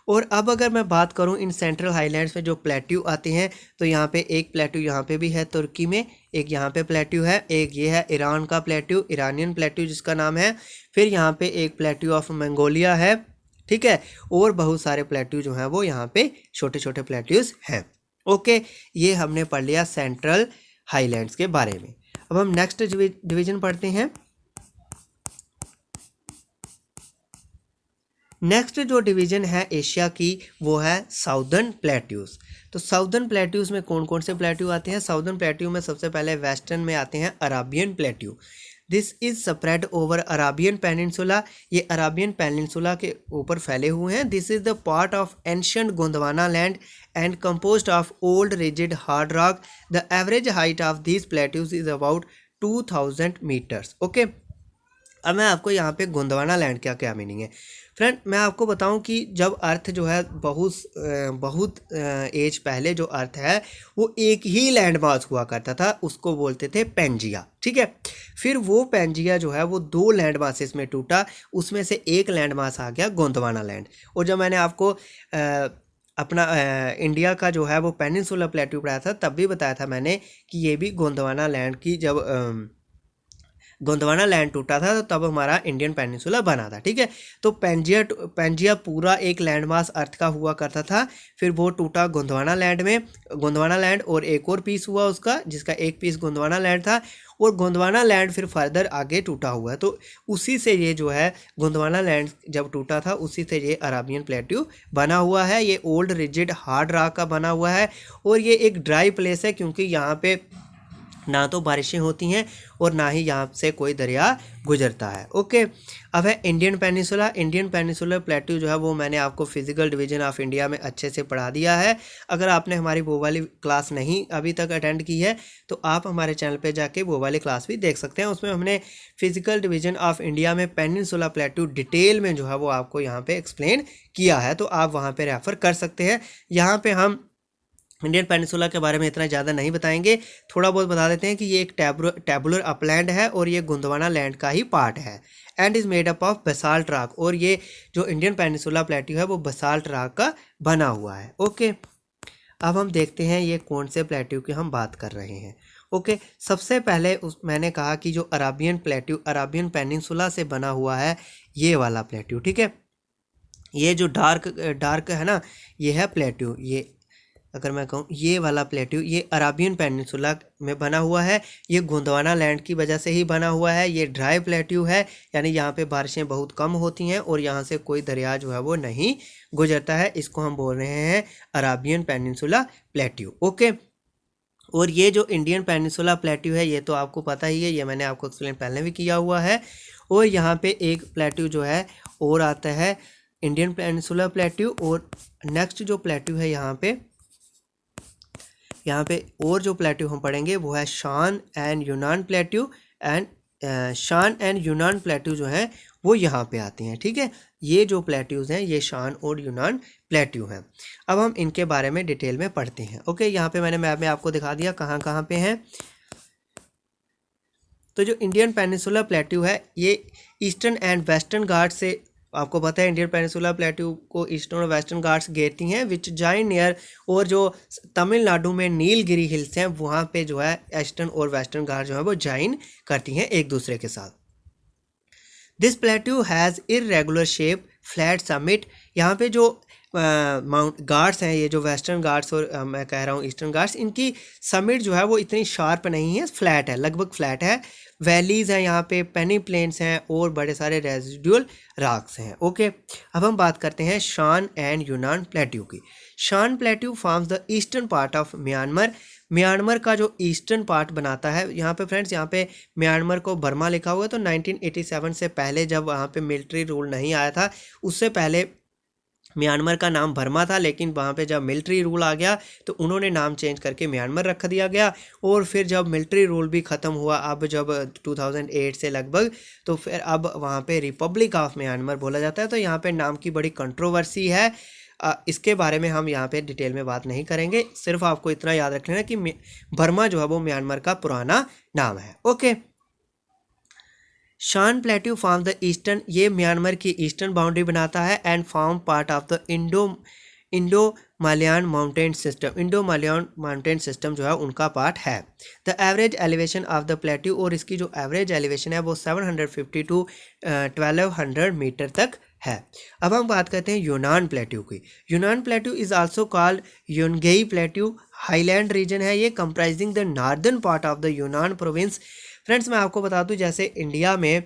और अब अगर मैं बात करूं इन सेंट्रल हाईलैंड्स में जो प्लेट्यू आते हैं तो यहाँ पे एक प्लेट्यू यहाँ पे भी है तुर्की में, एक यहाँ पे प्लेट्यू है, एक ये है ईरान का प्लेट्यू, ईरानियन प्लेट्यू जिसका नाम है, फिर यहाँ पे एक प्लेट्यू ऑफ मंगोलिया है, ठीक है। और बहुत सारे प्लेट्यू जो हैं वो यहाँ पे छोटे छोटे प्लेट्यूज हैं। ओके, ये हमने पढ़ लिया सेंट्रल हाईलैंड्स के बारे में। अब हम नेक्स्ट डिवीजन पढ़ते हैं। नेक्स्ट जो डिवीज़न है एशिया की वो है साउदर्न प्लेट्यूज़। तो साउदर्न प्लेट्यूज़ में कौन कौन से प्लेट्यू आते हैं? साउदर्न प्लेट्यू में सबसे पहले वेस्टर्न में आते हैं Arabian plateau. This is spread over Arabian peninsula, ये अराबियन पेनिनसुला के ऊपर फैले हुए हैं। This is the part of ancient Gondwana land and composed of old rigid hard rock. The average height of this plateaus is about 2000 metres. Okay, अब मैं आपको यहाँ पे गोंडवाना लैंड क्या क्या मीनिंग है। फ्रेंड, मैं आपको बताऊं कि जब अर्थ जो है बहुत एज पहले जो अर्थ है वो एक ही लैंड मास हुआ करता था, उसको बोलते थे पेंजिया, ठीक है। फिर वो पेंजिया जो है वो 2 लैंड मासेस में टूटा, उसमें से एक लैंड मास आ गया गोंडवाना लैंड। और जब मैंने आपको अपना इंडिया का जो है वो पेनिनसुला प्लेट्यू पढ़ाया था तब भी बताया था मैंने कि ये भी गोंडवाना लैंड की जब गोंडवाना लैंड टूटा था तो तब हमारा इंडियन पेनिनसुला बना था, ठीक है। तो पेंजिया पूरा एक लैंड मास अर्थ का हुआ करता था, फिर वो टूटा गोंडवाना लैंड में, गोंडवाना लैंड और एक और पीस हुआ उसका जिसका एक पीस गोंडवाना लैंड था, और गोंडवाना लैंड फिर फर्दर आगे टूटा हुआ है। तो उसी से ये जो है गोंडवाना लैंड जब टूटा था उसी से ये अराबियन प्लेट्यू बना हुआ है। ये ओल्ड रिजिड हार्ड रॉक का बना हुआ है और ये एक ड्राई प्लेस है क्योंकि यहाँ पे ना तो बारिशें होती हैं और ना ही यहाँ से कोई दरिया गुजरता है। ओके, अब है Indian peninsula. Indian peninsular plateau जो है वो मैंने आपको फिजिकल डिवीजन ऑफ इंडिया में अच्छे से पढ़ा दिया है। अगर आपने हमारी वो वाली क्लास नहीं अभी तक अटेंड की है तो आप हमारे चैनल पे जाके वो वाली क्लास भी देख सकते हैं। उसमें हमने फिजिकल डिवीजन ऑफ इंडिया में पेनिनसुला प्लेट्यू डिटेल में जो है वो आपको यहाँ पर एक्सप्लेन किया है, तो आप वहाँ पर रेफ़र कर सकते हैं। यहाँ पर हम इंडियन पेनिनसुला के बारे में इतना ज़्यादा नहीं बताएंगे, थोड़ा बहुत बता देते हैं कि ये एक टैबुलर अपलैंड है और ये गोंडवाना लैंड का ही पार्ट है and is made up of basalt rock. और ये जो इंडियन पेनिनसुला प्लेट्यू है वो बसाल्ट रॉक का बना हुआ है। ओके, अब हम देखते हैं ये कौन से प्लेट्यू की हम बात कर रहे हैं। ओके, सबसे पहले मैंने कहा कि जो अराबियन प्लेट्यू अराबियन पेनिनसुला से बना हुआ है ये वाला प्लेट्यू, ठीक है। ये जो डार्क है ना, ये है प्लेट्यू, ये अगर मैं कहूँ ये वाला प्लेट्यू, ये अराबियन पेनिनसुला में बना हुआ है, ये गोंडवाना लैंड की वजह से ही बना हुआ है। ये ड्राई प्लेट्यू है, यानी यहाँ पे बारिशें बहुत कम होती हैं और यहाँ से कोई दरिया जो है वो नहीं गुजरता है। इसको हम बोल रहे हैं अराबियन पेनिनसुला प्लेट्यू। ओके, और ये जो इंडियन पेनिनसुला प्लेट्यू है ये तो आपको पता ही है, ये मैंने आपको एक्सप्लेन पहले भी किया हुआ है। और यहाँ पे एक प्लेट्यू जो है और आता है इंडियन पेनिनसुला प्लेट्यू, और नेक्स्ट जो प्लेट्यू है यहाँ पे और जो प्लेट्यू हम पढ़ेंगे वो है शान एंड यूनान प्लेट्यू। एंड शान एंड यूनान प्लेट्यू जो हैं वो यहाँ पे आती हैं। ठीक है, ये जो प्लेट्यूज़ हैं ये शान और यूनान प्लेट्यू हैं। अब हम इनके बारे में डिटेल में पढ़ते हैं। ओके, यहाँ पे मैंने मैप में आपको दिखा दिया कहाँ कहाँ पे हैं। तो जो इंडियन पेनिनसुला प्लेट्यू है ये ईस्टर्न एंड वेस्टर्न घाट से, आपको पता है इंडियन पेनिनसुला प्लेट्यू को ईस्टर्न और वेस्टर्न घाट्स घेरती हैं, विच जॉइन नियर, और जो तमिलनाडु में नीलगिरी हिल्स हैं वहाँ पे जो है ईस्टर्न और वेस्टर्न घाट जो है वो जॉइन करती हैं एक दूसरे के साथ। This plateau has irregular shape, flat summit. यहाँ पे जो माउंट घाट्स हैं, ये जो वेस्टर्न घाट्स और मैं कह रहा हूँ ईस्टर्न घाट्स, इनकी समिट जो है वो इतनी शार्प नहीं है, फ्लैट है, लगभग फ्लैट है। वैलीज़ हैं यहाँ पे, पेनी प्लेन्स हैं और बड़े सारे रेजिडुअल रॉक्स हैं। ओके, अब हम बात करते हैं शान एंड यूनान प्लेट्यू की। शान plateau forms the eastern part of Myanmar. Myanmar का जो ईस्टर्न पार्ट बनाता है, यहाँ पे फ्रेंड्स यहाँ पे म्यांमार को बर्मा लिखा हुआ है, तो 1987 से पहले जब वहाँ पे मिलिट्री रूल नहीं आया था, उससे पहले म्यांमार का नाम बर्मा था, लेकिन वहाँ पे जब मिलिट्री रूल आ गया तो उन्होंने नाम चेंज करके म्यांमार रख दिया गया। और फिर जब मिलिट्री रूल भी ख़त्म हुआ, अब जब 2008 से लगभग, तो फिर अब वहाँ पे रिपब्लिक ऑफ म्यांमार बोला जाता है। तो यहाँ पे नाम की बड़ी कंट्रोवर्सी है, इसके बारे में हम यहाँ पे डिटेल में बात नहीं करेंगे, सिर्फ आपको इतना याद रखना है कि बर्मा जो है वो म्यांमार का पुराना नाम है। Okay, Shan plateau form the eastern, ये म्यांमार की ईस्टर्न बाउंड्री बनाता है, and form part of the Indo Malayan mountain system. Indo Malayan mountain system जो है उनका पार्ट है। The average elevation of the plateau, और इसकी जो एवरेज एलिवेशन है वो 750 टू 1200 मीटर तक है। अब हम बात करते हैं यूनान प्लेट्यू की। Yunnan plateau is also called Yungui plateau. Highland region है ये, comprising the northern part of the Yunnan province. Friends मैं आपको बता दूं, जैसे इंडिया में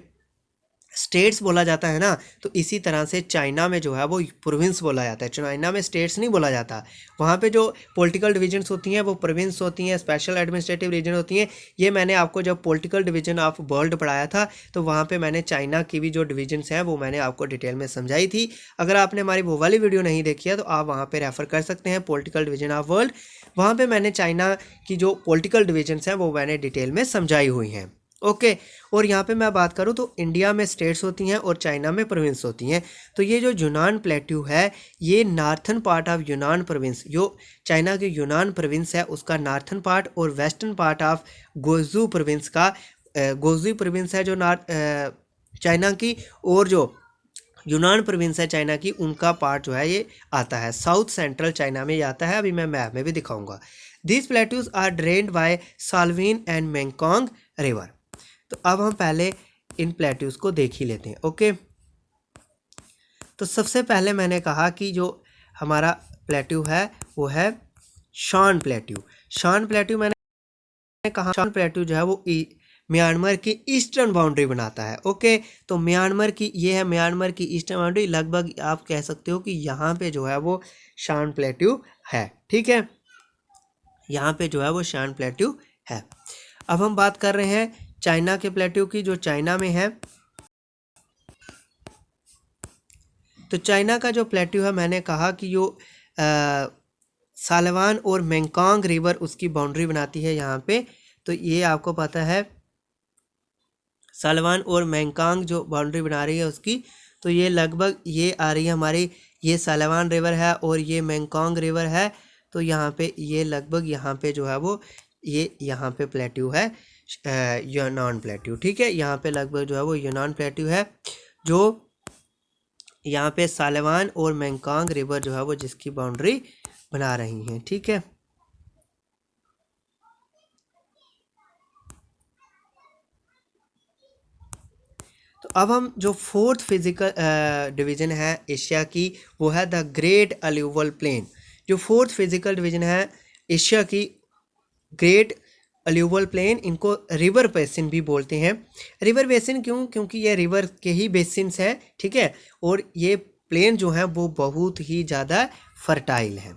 स्टेट्स बोला जाता है ना, तो इसी तरह से चाइना में जो है वो प्रोविंस बोला जाता है। चाइना में स्टेट्स नहीं बोला जाता, वहाँ पे जो पॉलिटिकल डिविजन्स होती हैं वो प्रोविंस होती हैं, स्पेशल एडमिनिस्ट्रेटिव रीजन होती हैं। ये मैंने आपको जब पॉलिटिकल डिवीजन ऑफ वर्ल्ड पढ़ाया था तो वहाँ पे मैंने चाइना की भी जो डिविजन्स हैं वो मैंने आपको डिटेल में समझाई थी। अगर आपने हमारी वो वाली वीडियो नहीं देखी है तो आप वहाँ पर रेफ़र कर सकते हैं, पॉलिटिकल डिवीजन ऑफ वर्ल्ड। वहाँ पर मैंने चाइना की जो पॉलिटिकल डिविजन्स हैं वो मैंने डिटेल में समझाई हुई हैं। ओके, और यहाँ पे मैं बात करूँ तो इंडिया में स्टेट्स होती हैं और चाइना में प्रोविंस होती हैं। तो ये जो यूनान प्लेट्यू है ये नॉर्थन पार्ट ऑफ यूनान प्रोविंस, जो चाइना की यूनान प्रोविंस है उसका नॉर्थन पार्ट, और वेस्टर्न पार्ट ऑफ गोजू प्रोविंस का, गोजू प्रोविंस है जो चाइना की, और जो यूनान प्रोविंस है चाइना की उनका पार्ट जो है ये आता है साउथ सेंट्रल चाइना में ये आता है। अभी मैं मैप में भी दिखाऊंगा। These plateaus are drained by Salween and Mekong river. तो अब हम पहले इन प्लेट्यूज़ को देख ही लेते हैं। ओके, तो सबसे पहले मैंने कहा कि जो हमारा प्लेट्यू है वो है शान प्लेट्यू। शान प्लेट्यू मैंने कहा, शान प्लेट्यू जो है वो म्यांमार की ईस्टर्न बाउंड्री बनाता है। ओके, तो म्यांमार की ये है म्यांमार की ईस्टर्न बाउंड्री, लगभग आप कह सकते हो कि यहाँ पे जो है वो शान प्लेट्यू है। ठीक है, यहाँ पे जो है वो शान प्लेट्यू है। अब हम बात कर रहे हैं चाइना के प्लेट्यू की, जो चाइना में है। तो चाइना का जो प्लेट्यू है मैंने कहा कि जो सालवान और मेंगकोंग रिवर उसकी बाउंड्री बनाती है यहाँ पे। तो ये आपको पता है सालवान और मेंगकोंग जो बाउंड्री बना रही है उसकी, तो ये लगभग ये आ रही है हमारी, ये सालवान रिवर है और ये मेंगकोंग रिवर है। तो यहाँ पे ये लगभग यहाँ पे जो है वो ये यहाँ पे प्लेट्यू है यूनान प्लेट्यू। ठीक है, यहाँ पे लगभग जो है वो यूनान प्लेट्यू है, जो यहाँ पे सालवान और मेंगकोंग रिवर जो है वो जिसकी बाउंड्री बना रही हैं। ठीक है, तो अब हम जो फोर्थ फिजिकल डिवीजन है एशिया की वो है द ग्रेट अलूवल प्लेन। जो फोर्थ फिजिकल डिवीजन है एशिया की, ग्रेट अल्यूवल प्लेन, इनको रिवर बेसिन भी बोलते हैं। रिवर बेसिन क्यों? क्योंकि ये रिवर के ही बेसिन्स हैं, ठीक है, और ये प्लेन जो है वो बहुत ही ज़्यादा फर्टाइल है।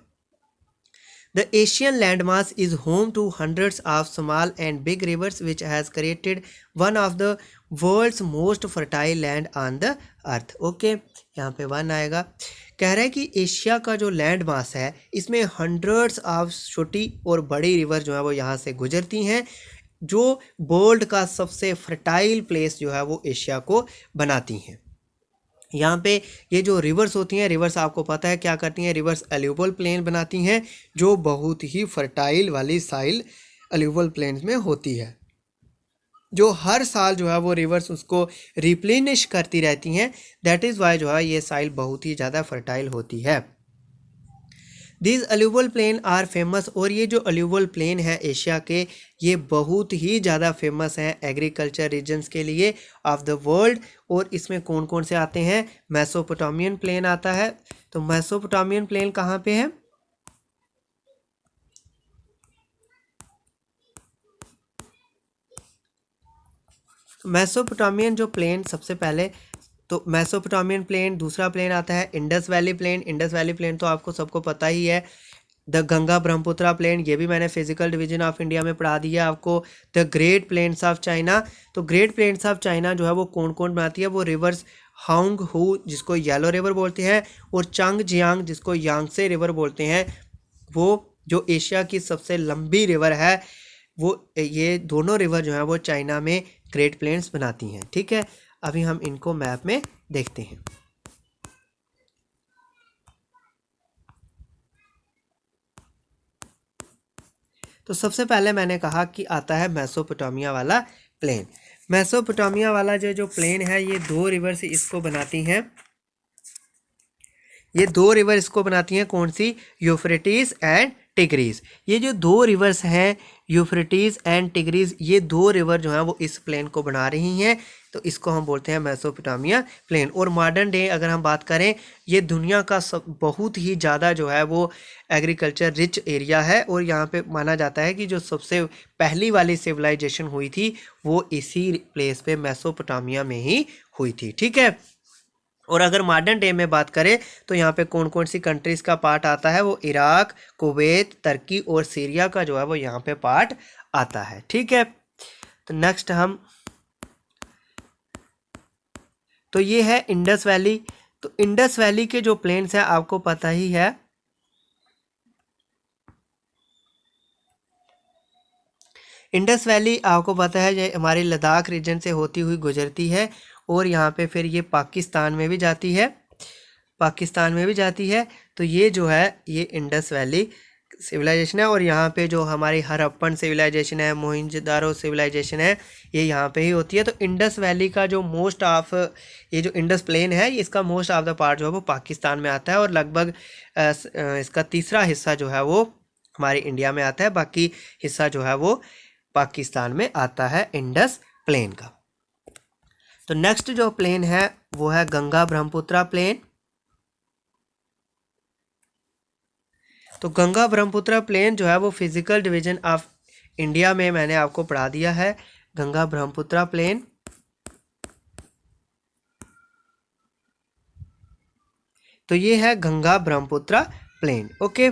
The Asian landmass is home to hundreds of small and big rivers which has created one of the world's most fertile land on the earth. Okay, यहाँ पे वन आएगा। कह रहा है कि एशिया का जो लैंड मास है इसमें हंड्रेड्स ऑफ छोटी और बड़ी रिवर जो है वो यहाँ से गुजरती हैं, जो वर्ल्ड का सबसे फर्टाइल प्लेस जो है वो एशिया को बनाती हैं। यहाँ पे ये जो रिवर्स होती हैं, रिवर्स आपको पता है क्या करती हैं, रिवर्स अल्यूवल प्लेन बनाती हैं जो बहुत ही फर्टाइल वाली साइल अल्यूवल प्लेन्स में होती है, जो हर साल जो है वो रिवर्स उसको रिप्लेनिश करती रहती हैं। दैट इज़ वाई जो है ये साइल बहुत ही ज़्यादा फर्टाइल होती है। दिस अल्यूवल प्लेन आर फेमस, और ये जो अल्यूवल प्लेन है एशिया के, ये बहुत ही ज़्यादा फेमस हैं एग्रीकल्चर रीजन्स के लिए ऑफ द वर्ल्ड। और इसमें कौन कौन से आते हैं? मेसोपोटामियन प्लेन आता है। तो मेसोपोटामियन प्लेन कहाँ पे है? मेसोपोटामियन जो प्लेन सबसे पहले, तो मेसोपोटामियन प्लेन, दूसरा प्लेन आता है Indus valley plain. Indus valley plain तो आपको सबको पता ही है। द गंगा ब्रह्मपुत्रा प्लेन, ये भी मैंने फिजिकल डिवीजन ऑफ इंडिया में पढ़ा दिया आपको। The great plains of China, तो ग्रेट प्लेन्स ऑफ चाइना जो है वो कौन कौन बनाती है? वो रिवर्स हांग हू जिसको येलो रिवर बोलते हैं, और चंग जियांग जिसको यांगसे रिवर बोलते हैं, वो जो एशिया की सबसे लंबी रिवर है, वो ये दोनों रिवर जो है वो चाइना में ग्रेट प्लेन्स बनाती हैं, ठीक है। अभी हम इनको मैप में देखते हैं। तो सबसे पहले मैंने कहा कि आता है मेसोपोटामिया वाला प्लेन। मेसोपोटामिया वाला जो प्लेन है, ये दो रिवर से इसको बनाती हैं। ये दो रिवर इसको बनाती हैं, कौन सी? Euphrates and tigris. ये जो दो रिवर्स हैं यूफ्रेटिस एंड टिग्रीज, ये दो रिवर जो हैं वो इस प्लेन को बना रही हैं, तो इसको हम बोलते हैं मेसोपोटामिया प्लेन। और मॉडर्न डे अगर हम बात करें, ये दुनिया का बहुत ही ज़्यादा जो है वो एग्रीकल्चर रिच एरिया है, और यहाँ पे माना जाता है कि जो सबसे पहली वाली सिविलाइजेशन हुई थी वो इसी प्लेस पे मेसोपोटामिया में ही हुई थी, ठीक है। और अगर मॉडर्न डे में बात करें तो यहाँ पे कौन कौन सी कंट्रीज़ का पार्ट आता है? वो इराक, कुवैत, तुर्की और सीरिया का जो है वो यहाँ पे पार्ट आता है, ठीक है। तो नेक्स्ट हम, तो ये है इंडस वैली। तो इंडस वैली के जो प्लेन्स हैं आपको पता ही है, इंडस वैली आपको पता है ये हमारे लद्दाख रीजन से होती हुई गुजरती है, और यहाँ पे फिर ये पाकिस्तान में भी जाती है, पाकिस्तान में भी जाती है। तो ये जो है ये इंडस वैली सिविलाइजेशन है, और यहाँ पे जो हमारी हड़प्पन सिविलाइजेशन है, मोहनजोदारो सिविलाइजेशन है, ये यहाँ पे ही होती है। तो इंडस वैली का जो मोस्ट ऑफ, ये जो इंडस प्लेन है, इसका मोस्ट ऑफ द पार्ट जो है वो पाकिस्तान में आता है, और लगभग इसका तीसरा हिस्सा जो है वो हमारे इंडिया में आता है, बाकी हिस्सा जो है वो पाकिस्तान में आता है इंडस प्लेन का। तो नेक्स्ट जो प्लेन है वो है गंगा ब्रह्मपुत्रा प्लेन। तो गंगा ब्रह्मपुत्रा प्लेन जो है वो फिजिकल डिवीजन ऑफ इंडिया में मैंने आपको पढ़ा दिया है, गंगा ब्रह्मपुत्रा प्लेन। तो ये है गंगा ब्रह्मपुत्रा प्लेन, ओके।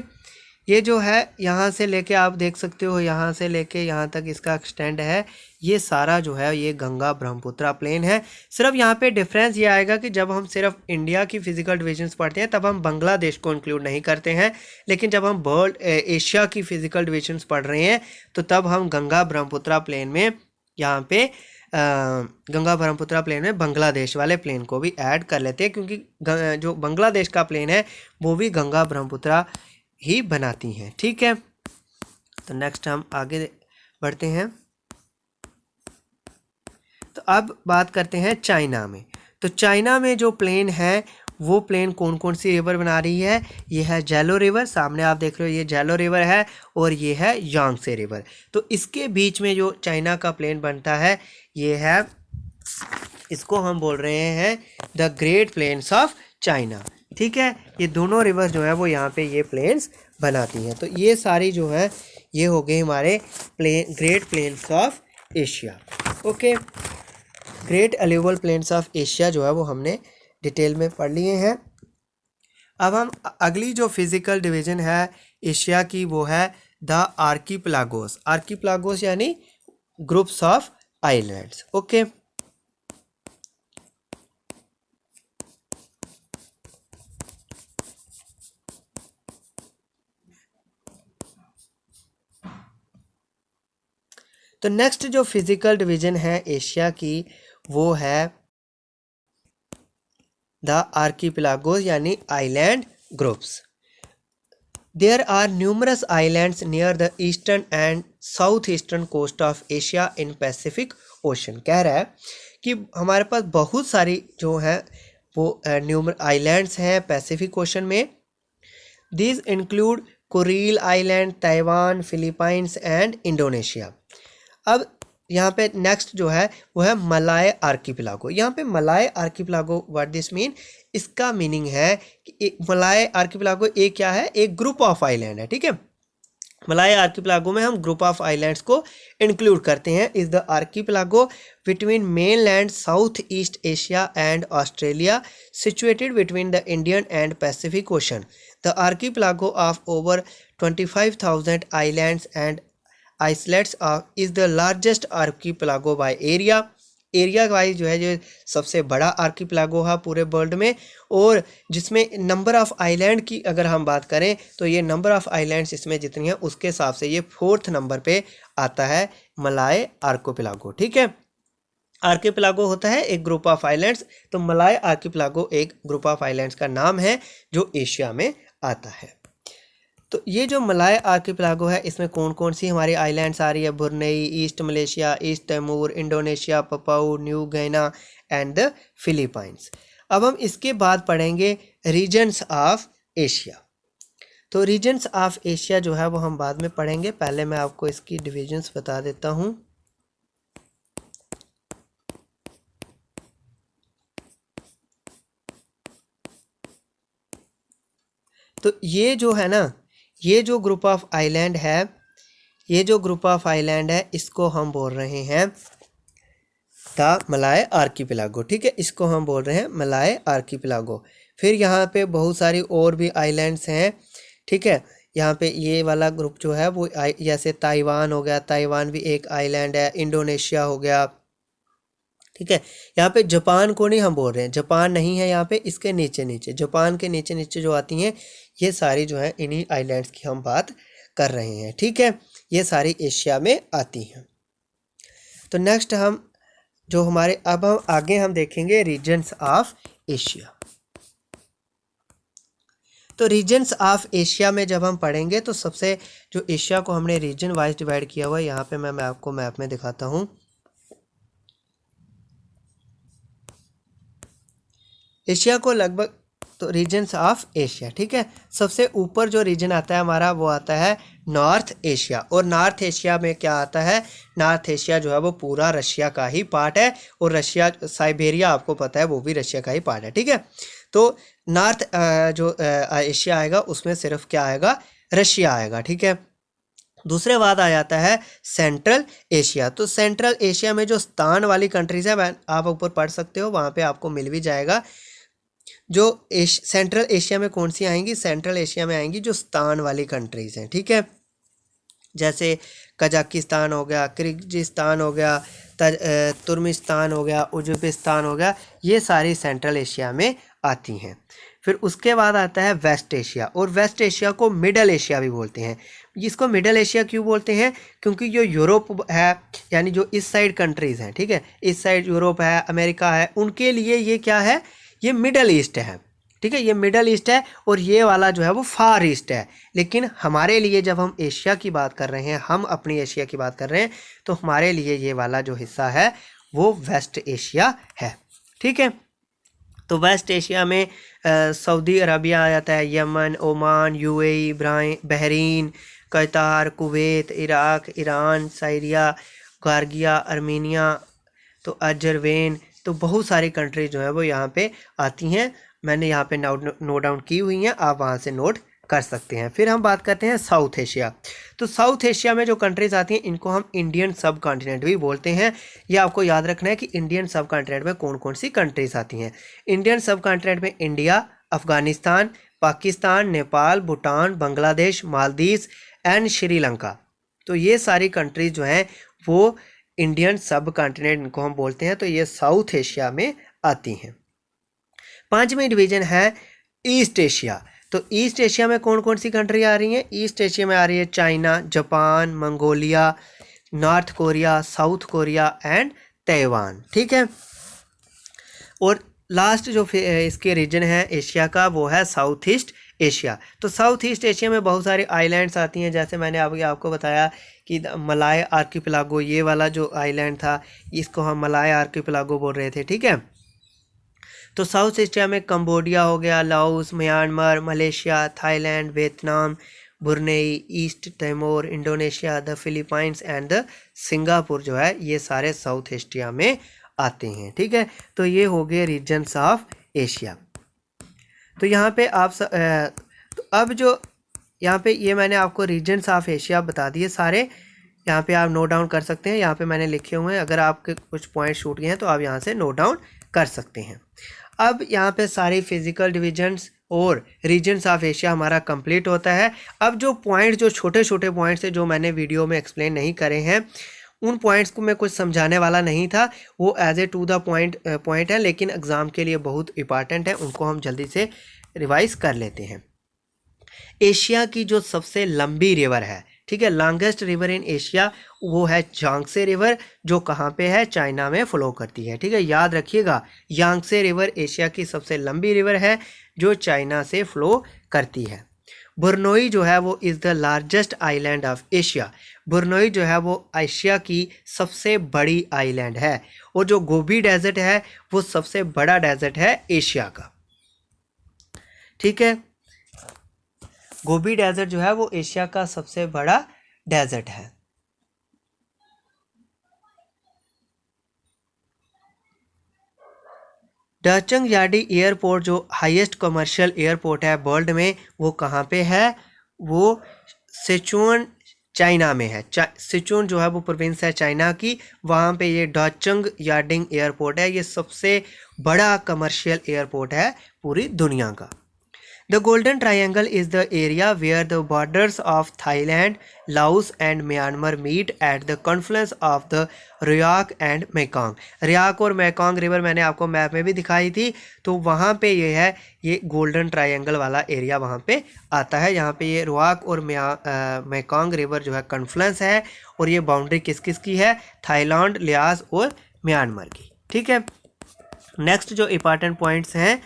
ये जो है यहाँ से लेके आप देख सकते हो, यहाँ से लेके यहाँ तक इसका एक्सटेंड है, ये सारा जो है ये गंगा ब्रह्मपुत्रा प्लेन है। सिर्फ यहाँ पे डिफरेंस ये आएगा कि जब हम सिर्फ इंडिया की फिजिकल डिविजन्स पढ़ते हैं तब हम बांग्लादेश को इंक्लूड नहीं करते हैं, लेकिन जब हम वर्ल्ड एशिया की फिजिकल डिविजन्स पढ़ रहे हैं तो तब हम गंगा ब्रह्मपुत्रा प्लेन में यहाँ पे गंगा ब्रह्मपुत्रा प्लेन में बांग्लादेश वाले प्लेन को भी ऐड कर लेते हैं, क्योंकि जो बांग्लादेश का प्लेन है वो भी गंगा ब्रह्मपुत्रा ही बनाती हैं, ठीक है। तो नेक्स्ट हम आगे बढ़ते हैं। तो अब बात करते हैं चाइना में। तो चाइना में जो प्लेन है वो प्लेन कौन कौन सी रिवर बना रही है? ये है जेलो रिवर, सामने आप देख रहे हो ये जेलो रिवर है, और ये है यांगसे रिवर। तो इसके बीच में जो चाइना का प्लेन बनता है ये है, इसको हम बोल रहे हैं the great plains of China, ठीक है। ये दोनों रिवर जो है वो यहाँ पे ये प्लेन्स बनाती हैं। तो ये सारी जो है ये हो गए हमारे great plains of Asia. Okay, great alluvial plains of Asia जो है वो हमने डिटेल में पढ़ लिए हैं। अब हम अगली जो फिजिकल डिवीजन है एशिया की वो है द आर्कीपेलागोस। आर्कीपेलागोस यानी ग्रुप्स ऑफ आइलैंड्स। ओके, तो नेक्स्ट जो फिजिकल डिवीजन है एशिया की वो है द आर्कीपेलागोस यानी island groups. There are numerous islands near the eastern and southeastern coast of Asia in Pacific Ocean। कह रहा है कि हमारे पास बहुत सारी जो है वो आइलैंड्स हैं पैसिफिक ओशन में। These include Kuril island, Taiwan, Philippines and Indonesia. अब यहाँ पे नेक्स्ट जो है वो है मलाय आर्कीपेलागो। यहाँ पे मलाय आर्कीपेलागो व्हाट दिस मीन, इसका मीनिंग है कि मलाय आर्कीपेलागो एक क्या है, एक ग्रुप ऑफ आइलैंड है। ठीक है, मलाय आर्कीपेलागो में हम ग्रुप ऑफ आइलैंड्स को इंक्लूड करते हैं। Is the archipelago between mainland south east Asia and Australia, situated between the Indian and Pacific ocean. The archipelago of over 25,000 islands and islets is the largest archipelago by area. Area wise जो है जो सबसे बड़ा आर्कीपेलागो है पूरे वर्ल्ड में, और जिसमें नंबर ऑफ आइलैंड की अगर हम बात करें तो ये नंबर ऑफ आइलैंड्स इसमें जितनी हैं उसके हिसाब से ये 4th नंबर पे आता है मलाय आर्कीपेलागो। ठीक है, आर्कीपेलागो होता है एक ग्रुप ऑफ आइलैंड्स, तो मलाय आर्कीपेलागो एक ग्रुप ऑफ आइलैंड्स का नाम है जो एशिया में आता है। तो ये जो मलाय आर्कीपेलागो है इसमें कौन कौन सी हमारी आइलैंड्स आ रही है, Brunei, East Malaysia, East Timor, Indonesia, Papua New Guinea and the Philippines. अब हम इसके बाद पढ़ेंगे रीजन्स ऑफ एशिया। तो रीजन्स ऑफ एशिया जो है वो हम बाद में पढ़ेंगे, पहले मैं आपको इसकी डिविजन्स बता देता हूँ। तो ये जो है ना, ये जो ग्रुप ऑफ आइलैंड है, ये जो ग्रुप ऑफ आइलैंड है इसको हम बोल रहे हैं द मलाय आर्कीपेलागो। ठीक है, इसको हम बोल रहे हैं मलाय आर्कीपेलागो। फिर यहाँ पे बहुत सारी और भी आइलैंड्स हैं। ठीक है, यहाँ पे ये वाला ग्रुप जो है वो जैसे ताइवान हो गया, ताइवान भी एक आइलैंड है, इंडोनेशिया हो गया। ठीक है, यहाँ पे जापान को नहीं हम बोल रहे हैं, जापान नहीं है यहाँ पे, इसके नीचे नीचे जापान के नीचे नीचे जो आती हैं ये सारी जो है इन्हीं आइलैंड्स की हम बात कर रहे हैं। ठीक है, ये सारी एशिया में आती हैं। तो नेक्स्ट हम जो हमारे अब हम आगे हम देखेंगे रीजन्स ऑफ एशिया। तो रीजन्स ऑफ एशिया में जब हम पढ़ेंगे तो सबसे जो एशिया को हमने रीजन वाइज डिवाइड किया हुआ है, यहाँ पे मैं आपको मैप में दिखाता हूँ। एशिया को लगभग तो रीजन्स ऑफ एशिया। ठीक है, सबसे ऊपर जो रीजन आता है हमारा वो आता है नॉर्थ एशिया। और नॉर्थ एशिया में क्या आता है, नॉर्थ एशिया जो है वो पूरा रशिया का ही पार्ट है, और रशिया साइबेरिया आपको पता है वो भी रशिया का ही पार्ट है। ठीक है, तो नॉर्थ जो एशिया आएगा उसमें सिर्फ क्या आएगा, रशिया आएगा। ठीक है, दूसरे बाद आ जाता है सेंट्रल एशिया। तो सेंट्रल एशिया में जो स्थान वाली कंट्रीज़ है आप ऊपर पढ़ सकते हो, वहाँ पे आपको मिल भी जाएगा। जो सेंट्रल एशिया में कौन सी आएंगी, सेंट्रल एशिया में आएंगी जो स्थान वाली कंट्रीज़ हैं। ठीक है, जैसे कजाकिस्तान हो गया, किर्गिस्तान हो गया, तुर्कमेनिस्तान हो गया, उज्बेकिस्तान हो गया, ये सारी सेंट्रल एशिया में आती हैं। फिर उसके बाद आता है वेस्ट एशिया, और वेस्ट एशिया को मिडल एशिया भी बोलते हैं। इसको मिडल एशिया क्यों बोलते हैं, क्योंकि जो यूरोप है यानी जो इस साइड कंट्रीज़ हैं, ठीक है, इस साइड यूरोप है, अमेरिका है, उनके लिए ये क्या है, ये मिडल ईस्ट है। ठीक है, ये मिडल ईस्ट है, और ये वाला जो है वो फार ईस्ट है। लेकिन हमारे लिए जब हम एशिया की बात कर रहे हैं, हम अपनी एशिया की बात कर रहे हैं, तो हमारे लिए ये वाला जो हिस्सा है वो वेस्ट एशिया है। ठीक है, तो वेस्ट एशिया में सऊदी अरबिया आ जाता है, Yemen, Oman, UAE, Bahrain, Qatar, Kuwait, Iraq, Iran, Syria, गार्गिया, आर्मीनिया, तो अजरबैजान, तो बहुत सारी कंट्री जो है वो यहाँ पे आती हैं। मैंने यहाँ पे नोट डाउन की हुई हैं, आप वहाँ से नोट कर सकते हैं। फिर हम बात करते हैं साउथ एशिया। तो साउथ एशिया में जो कंट्रीज आती हैं इनको हम इंडियन सब कॉन्टिनेंट भी बोलते हैं। ये आपको याद रखना है कि इंडियन सब कॉन्टिनेंट में कौन कौन सी कंट्रीज आती हैं। इंडियन सब कॉन्टिनेंट में इंडिया, अफगानिस्तान, पाकिस्तान, नेपाल, भूटान, बांग्लादेश, मालदीव्स एंड श्रीलंका। तो ये सारी कंट्रीज जो हैं वो इंडियन सब कॉन्टिनेंट इनको हम बोलते हैं। तो ये साउथ एशिया में आती हैं। पांचवी डिवीजन है ईस्ट एशिया। तो ईस्ट एशिया में कौन कौन सी कंट्री आ रही हैं? ईस्ट एशिया में आ रही है China, Japan, Mongolia, north Korea, south Korea and Taiwan. ठीक है। और लास्ट जो इसके रीजन है एशिया का वो है साउथ ईस्ट एशिया। तो साउथ ईस्ट एशिया में बहुत सारे आइलैंड्स आती हैं, जैसे मैंने आपको बताया कि मलाय आर्किपेलागो, ये वाला जो आइलैंड था इसको हम मलाय आर्किपेलागो बोल रहे थे। ठीक है। तो साउथ एशिया में कंबोडिया हो गया, Laos, Myanmar, Malaysia, Thailand, Vietnam, Brunei, east Timor, Indonesia, the Philippines and the Singapore जो है ये सारे साउथ एशिया में आते हैं। ठीक है। तो ये हो गए रीजन्स ऑफ एशिया। तो यहाँ पे आप तो अब जो यहाँ पे ये मैंने आपको रीजन्स ऑफ एशिया बता दिए सारे, यहाँ पे आप नोट डाउन कर सकते हैं। यहाँ पे मैंने लिखे हुए हैं, अगर आपके कुछ पॉइंट छूट गए हैं तो आप यहाँ से नोट डाउन कर सकते हैं। अब यहाँ पे सारी फिजिकल डिविजन्स और रीजन्स ऑफ एशिया हमारा कंप्लीट होता है। अब जो पॉइंट, जो छोटे छोटे पॉइंट्स है जो मैंने वीडियो में एक्सप्लेन नहीं करे हैं, उन पॉइंट्स को मैं कुछ समझाने वाला नहीं था, वो as a to the point है, लेकिन एग्ज़ाम के लिए बहुत इंपॉर्टेंट है, उनको हम जल्दी से रिवाइज कर लेते हैं। एशिया की जो सबसे लंबी रिवर है, ठीक है, लॉन्गेस्ट रिवर इन एशिया, वो है यांगसे रिवर, जो कहाँ पे है? चाइना में फ्लो करती है। ठीक है, याद रखिएगा, यांगसे रिवर एशिया की सबसे लंबी रिवर है जो चाइना से फ्लो करती है। बुरनोई जो है वो is the largest island of Asia. Borneo जो है वो एशिया की सबसे बड़ी आइलैंड है। और जो गोबी डेजर्ट है वो सबसे बड़ा डेजर्ट है एशिया का। ठीक है, गोबी डेजर्ट जो है वो एशिया का सबसे बड़ा डेजर्ट है। डचंग यार्डी एयरपोर्ट जो हाईएस्ट कमर्शियल एयरपोर्ट है वर्ल्ड में, वो कहाँ पे है? वो सिचुअन चाइना में है। सिचुअन जो है वो प्रोविंस है चाइना की, वहाँ पे ये डचंग यार्डिंग एयरपोर्ट है। ये सबसे बड़ा कमर्शियल एयरपोर्ट है पूरी दुनिया का। The Golden Triangle is the area where the borders of Thailand, Laos and Myanmar meet at the confluence of the Ryak and Mekong। Rack और मेकोंग रिवर मैंने आपको मैप में भी दिखाई थी, तो वहाँ पे ये है, ये गोल्डन ट्रायंगल वाला एरिया वहाँ पे आता है। यहाँ पे ये रयाक और मेकोंग रिवर जो है कन्फ्लुएंस है, और ये बाउंड्री किस किस की है? थाईलैंड, लाओस और म्यांमार की। ठीक है। नेक्स्ट जो इंपॉर्टेंट पॉइंट्स हैं,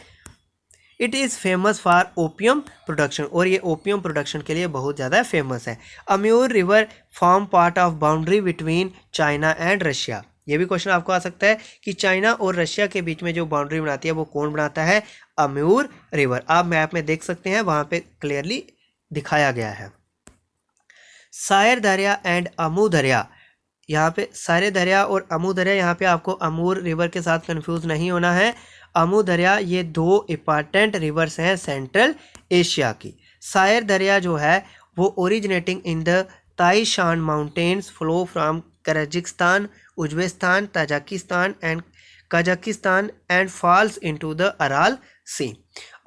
it is famous for opium production, और ये ओपियम प्रोडक्शन के लिए बहुत ज़्यादा फेमस है। Amur river form part of boundary between China and Russia. ये भी क्वेश्चन आपको आ सकता है कि चाइना और रशिया के बीच में जो बाउंड्री बनाती है वो कौन बनाता है? Amur river. आप मैप में देख सकते हैं, वहाँ पे क्लियरली दिखाया गया है। सायर दरिया एंड अमू दरिया, यहाँ पे सारे दरिया और अमू दरिया, यहाँ पे आपको अमूर रिवर के साथ कंफ्यूज नहीं होना है। अमू दरिया ये दो इंपॉर्टेंट रिवर्स हैं सेंट्रल एशिया की। सायर दरिया जो है वो originating in the Tian Shan mountains flow from Kazakhstan, Uzbekistan, Tajikistan and falls into the Aral Sea.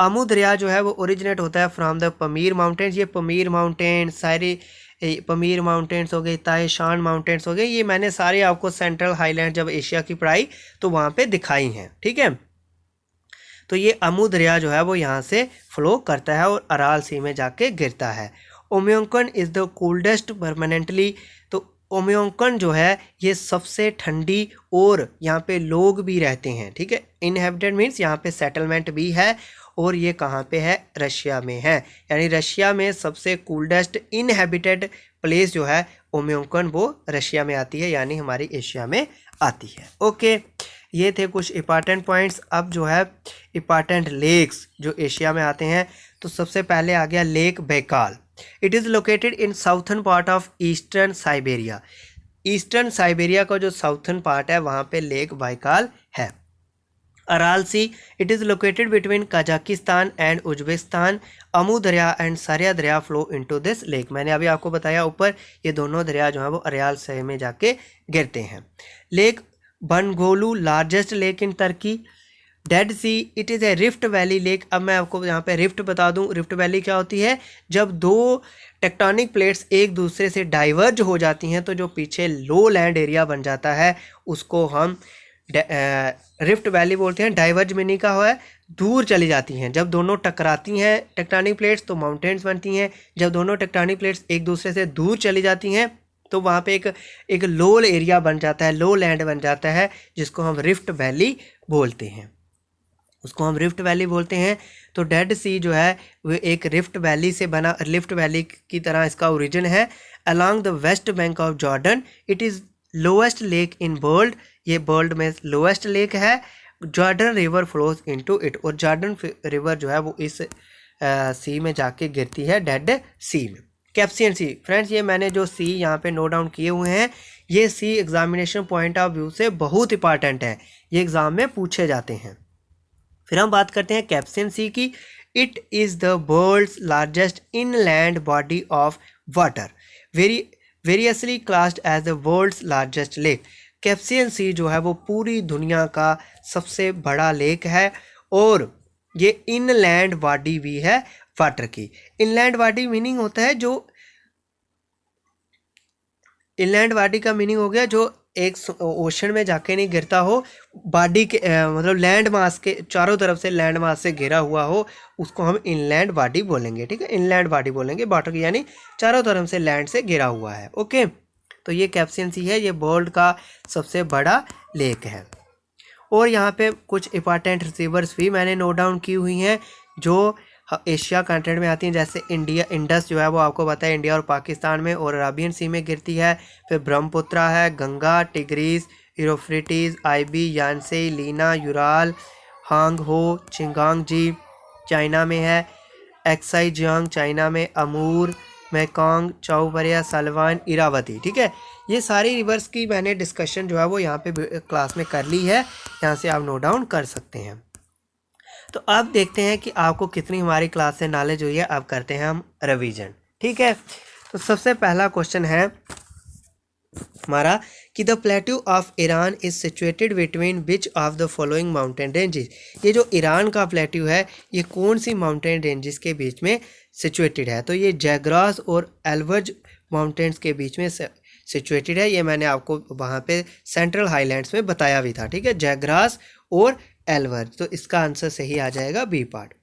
Amu Darya जो है वो ओरिजिनेट होता है फ्रॉम द पमीर माउंटेन्स। ये पमीर माउंटेन्स, सारे पमीर माउंटेन्स हो गए, ताइशान माउंटेन्स हो गए, ये मैंने सारे आपको सेंट्रल हाईलैंड जब एशिया की पढ़ाई तो वहाँ पे दिखाई हैं। ठीक है। तो ये अमू दरिया जो है वो यहाँ से फ्लो करता है और अराल सी में जाके गिरता है। ओम्योंकन इज़ द कोल्डेस्ट परमानेंटली। तो ओम्योंकन जो है ये सबसे ठंडी, और यहाँ पे लोग भी रहते हैं। ठीक है, इनहेबिटेड मीन्स यहाँ पे सेटलमेंट भी है, और ये कहाँ पे है? रशिया में है। यानी रशिया में सबसे कोल्डेस्ट इनहेबिटेड प्लेस जो है ओम्योंकन, वो रशिया में आती है, यानी हमारी एशिया में आती है। ओके, ये थे कुछ इंपॉर्टेंट पॉइंट्स। अब जो है इंपॉर्टेंट लेक्स जो एशिया में आते हैं, तो सबसे पहले आ गया lake Baikal. It is located in southern part of eastern Siberia. Eastern Siberia का जो साउथर्न पार्ट है वहाँ पे लेक बैकाल है। Aral sea, it is located between Kazakhstan and Uzbekistan. Amu Darya and सारिया दरिया फ्लो इनटू दिस लेक। मैंने अभी आपको बताया ऊपर, ये दोनों दरिया जो हैं वो अराल सी में जाके गिरते हैं। Lake Vangolu, largest lake in Turkey. Dead sea, it is a rift valley lake. अब मैं आपको यहाँ पे रिफ्ट बता दूँ, रिफ्ट वैली क्या होती है? जब दो टेक्टोनिक प्लेट्स एक दूसरे से डाइवर्ज हो जाती हैं तो जो पीछे लो लैंड एरिया बन जाता है उसको हम रिफ्ट वैली बोलते हैं। डाइवर्ज मीनिंग का है दूर चली जाती हैं। जब दोनों टकराती हैं टेक्टोनिक प्लेट्स तो माउंटेन्स बनती हैं। जब दोनों टेक्टोनिक प्लेट्स एक दूसरे से दूर चली जाती हैं तो वहाँ पे एक लो एरिया बन जाता है, लो लैंड बन जाता है, जिसको हम रिफ्ट वैली बोलते हैं, उसको हम रिफ्ट वैली बोलते हैं। तो डेड सी जो है वो एक रिफ्ट वैली से बना, रिफ्ट वैली की तरह इसका ओरिजिन है। Along the West Bank of Jordan, it is lowest lake in world. ये वर्ल्ड में लोएस्ट लेक है। Jordan river flows into it, और जॉर्डन रिवर जो है वो इस सी में जाके गिरती है, डेड सी में। कैप्सियन सी, फ्रेंड्स ये मैंने जो सी यहाँ पे नोट डाउन किए हुए हैं, ये सी एग्जामिनेशन पॉइंट ऑफ व्यू से बहुत इंपॉर्टेंट है, ये एग्ज़ाम में पूछे जाते हैं। फिर हम बात करते हैं कैप्सियन सी की। It is the world's largest inland body of water, variously classed as the world's largest lake. Caspian sea जो है वो पूरी दुनिया का सबसे बड़ा लेक है और ये इनलैंड बॉडी भी है वाटर की। इनलैंड बॉडी मीनिंग होता है जो, इनलैंड बॉडी का मीनिंग हो गया जो एक ओशन में जाके नहीं गिरता हो, बॉडी के मतलब लैंड मास के चारों तरफ से लैंड मास से घिरा हुआ हो, उसको हम इनलैंड बॉडी बोलेंगे। ठीक है, इनलैंड बॉडी बोलेंगे वाटर की, यानी चारों तरफ से लैंड से घिरा हुआ है। ओके, तो ये कैप्सियन सी है, ये वर्ल्ड का सबसे बड़ा लेक है। और यहाँ पे कुछ इंपॉर्टेंट रिसीवर्स भी मैंने नोट डाउन की हुई हैं जो एशिया कंटिनेंट में आती हैं, जैसे इंडिया, इंडस जो है वो आपको पता है इंडिया और पाकिस्तान में और अराबियन सी में गिरती है। फिर ब्रह्मपुत्रा है, गंगा, टिग्रीस, यूफ्रेटिस, आईबी, Yenisei, Lena, Ural, Huang Ho, Changjiang China में है, एक्साई जियांग चाइना में, Amur, Mekong, Chao Phraya, Salween, Irrawaddy. ठीक है, ये सारी रिवर्स की मैंने डिस्कशन जो है वो यहाँ पे क्लास में कर ली है, यहाँ से आप नोट डाउन कर सकते हैं। तो अब देखते हैं कि आपको कितनी हमारी क्लास से नॉलेज हुई है। अब करते हैं हम रिवीजन। ठीक है, तो सबसे पहला क्वेश्चन है हमारा कि the plateau of Iran is situated between which of the following mountain ranges. ये जो ईरान का प्लेट्यू है ये कौन सी माउंटेन रेंजेस के बीच में सिचुएटेड है? तो ये जैग्रास और एल्बर्ज माउंटेन्स के बीच में सिचुएटेड है। ये मैंने आपको वहाँ पे सेंट्रल हाईलैंड्स में बताया भी था। ठीक है, जैग्रास और एल्बर्ज, तो इसका आंसर सही आ जाएगा B part.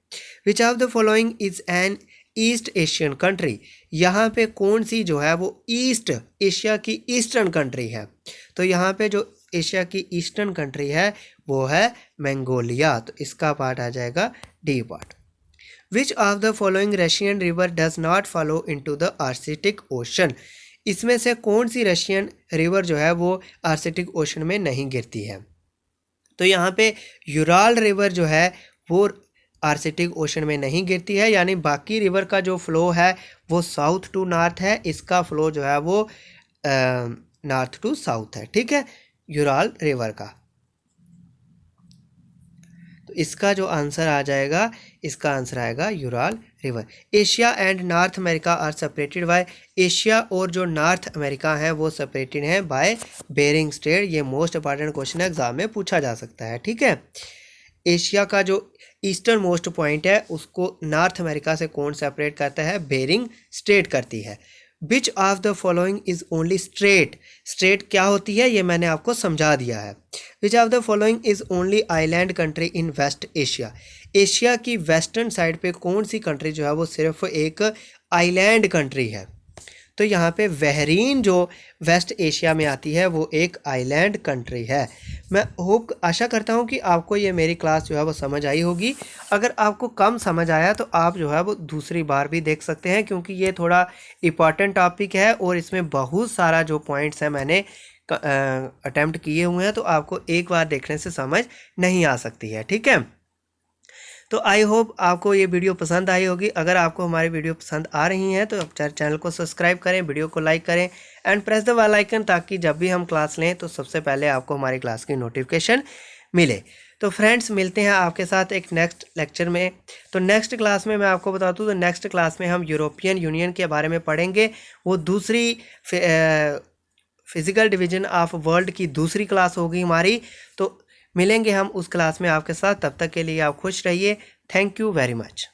Which of the following is an east Asian country. यहाँ पे कौन सी जो है वो ईस्ट एशिया की ईस्टर्न कंट्री है? तो यहाँ पे जो एशिया की ईस्टर्न कंट्री है वो है मंगोलिया, तो इसका पार्ट आ जाएगा D part. Which of the following Russian river does not follow into the Arctic ocean. इसमें से कौन सी रशियन रिवर जो है वो आर्कटिक ओशन में नहीं गिरती है? तो यहाँ पे यूराल रिवर जो है वो आर्कटिक ओशन में नहीं गिरती है, यानी बाकी रिवर का जो फ्लो है वो साउथ टू नॉर्थ है, इसका फ्लो जो है वो नॉर्थ टू साउथ है। ठीक है, यूराल रिवर का, तो इसका जो आंसर आ जाएगा, इसका आंसर आएगा Ural river. Asia and North America are separated by. Asia और जो नॉर्थ अमेरिका है वो सेपरेटेड हैं बाय बेरिंग स्ट्रेट। ये मोस्ट इंपॉर्टेंट क्वेश्चन है, एग्जाम में पूछा जा सकता है। ठीक है, एशिया का जो ईस्टर्न मोस्ट पॉइंट है उसको नॉर्थ अमेरिका से कौन सेपरेट करता है? बेरिंग स्ट्रेट करती है। Which of the following is only strait. Strait क्या होती है ये मैंने आपको समझा दिया है। Which of the following is only island country in west Asia. Asia की वेस्टर्न साइड पे कौन सी कंट्री जो है वो सिर्फ एक आइलैंड कंट्री है? तो यहाँ पे बहरीन जो वेस्ट एशिया में आती है वो एक आइलैंड कंट्री है। मैं होप आशा करता हूँ कि आपको ये मेरी क्लास जो है वो समझ आई होगी। अगर आपको कम समझ आया तो आप जो है वो दूसरी बार भी देख सकते हैं, क्योंकि ये थोड़ा इम्पॉर्टेंट टॉपिक है और इसमें बहुत सारा जो पॉइंट्स हैं मैंने अटेम्प्ट किए हुए हैं, तो आपको एक बार देखने से समझ नहीं आ सकती है। ठीक है, तो आई होप आपको ये वीडियो पसंद आई होगी। अगर आपको हमारी वीडियो पसंद आ रही हैं तो आप चैनल को सब्सक्राइब करें, वीडियो को लाइक करें and press the bell icon, ताकि जब भी हम क्लास लें तो सबसे पहले आपको हमारी क्लास की नोटिफिकेशन मिले। तो फ्रेंड्स मिलते हैं आपके साथ एक नेक्स्ट लेक्चर में। तो नेक्स्ट क्लास में मैं आपको बता दूं, तो नेक्स्ट क्लास में हम यूरोपियन यूनियन के बारे में पढ़ेंगे। वो दूसरी फिज़िकल डिवीज़न ऑफ वर्ल्ड की दूसरी क्लास होगी हमारी। तो मिलेंगे हम उस क्लास में आपके साथ, तब तक के लिए आप खुश रहिए। Thank you very much.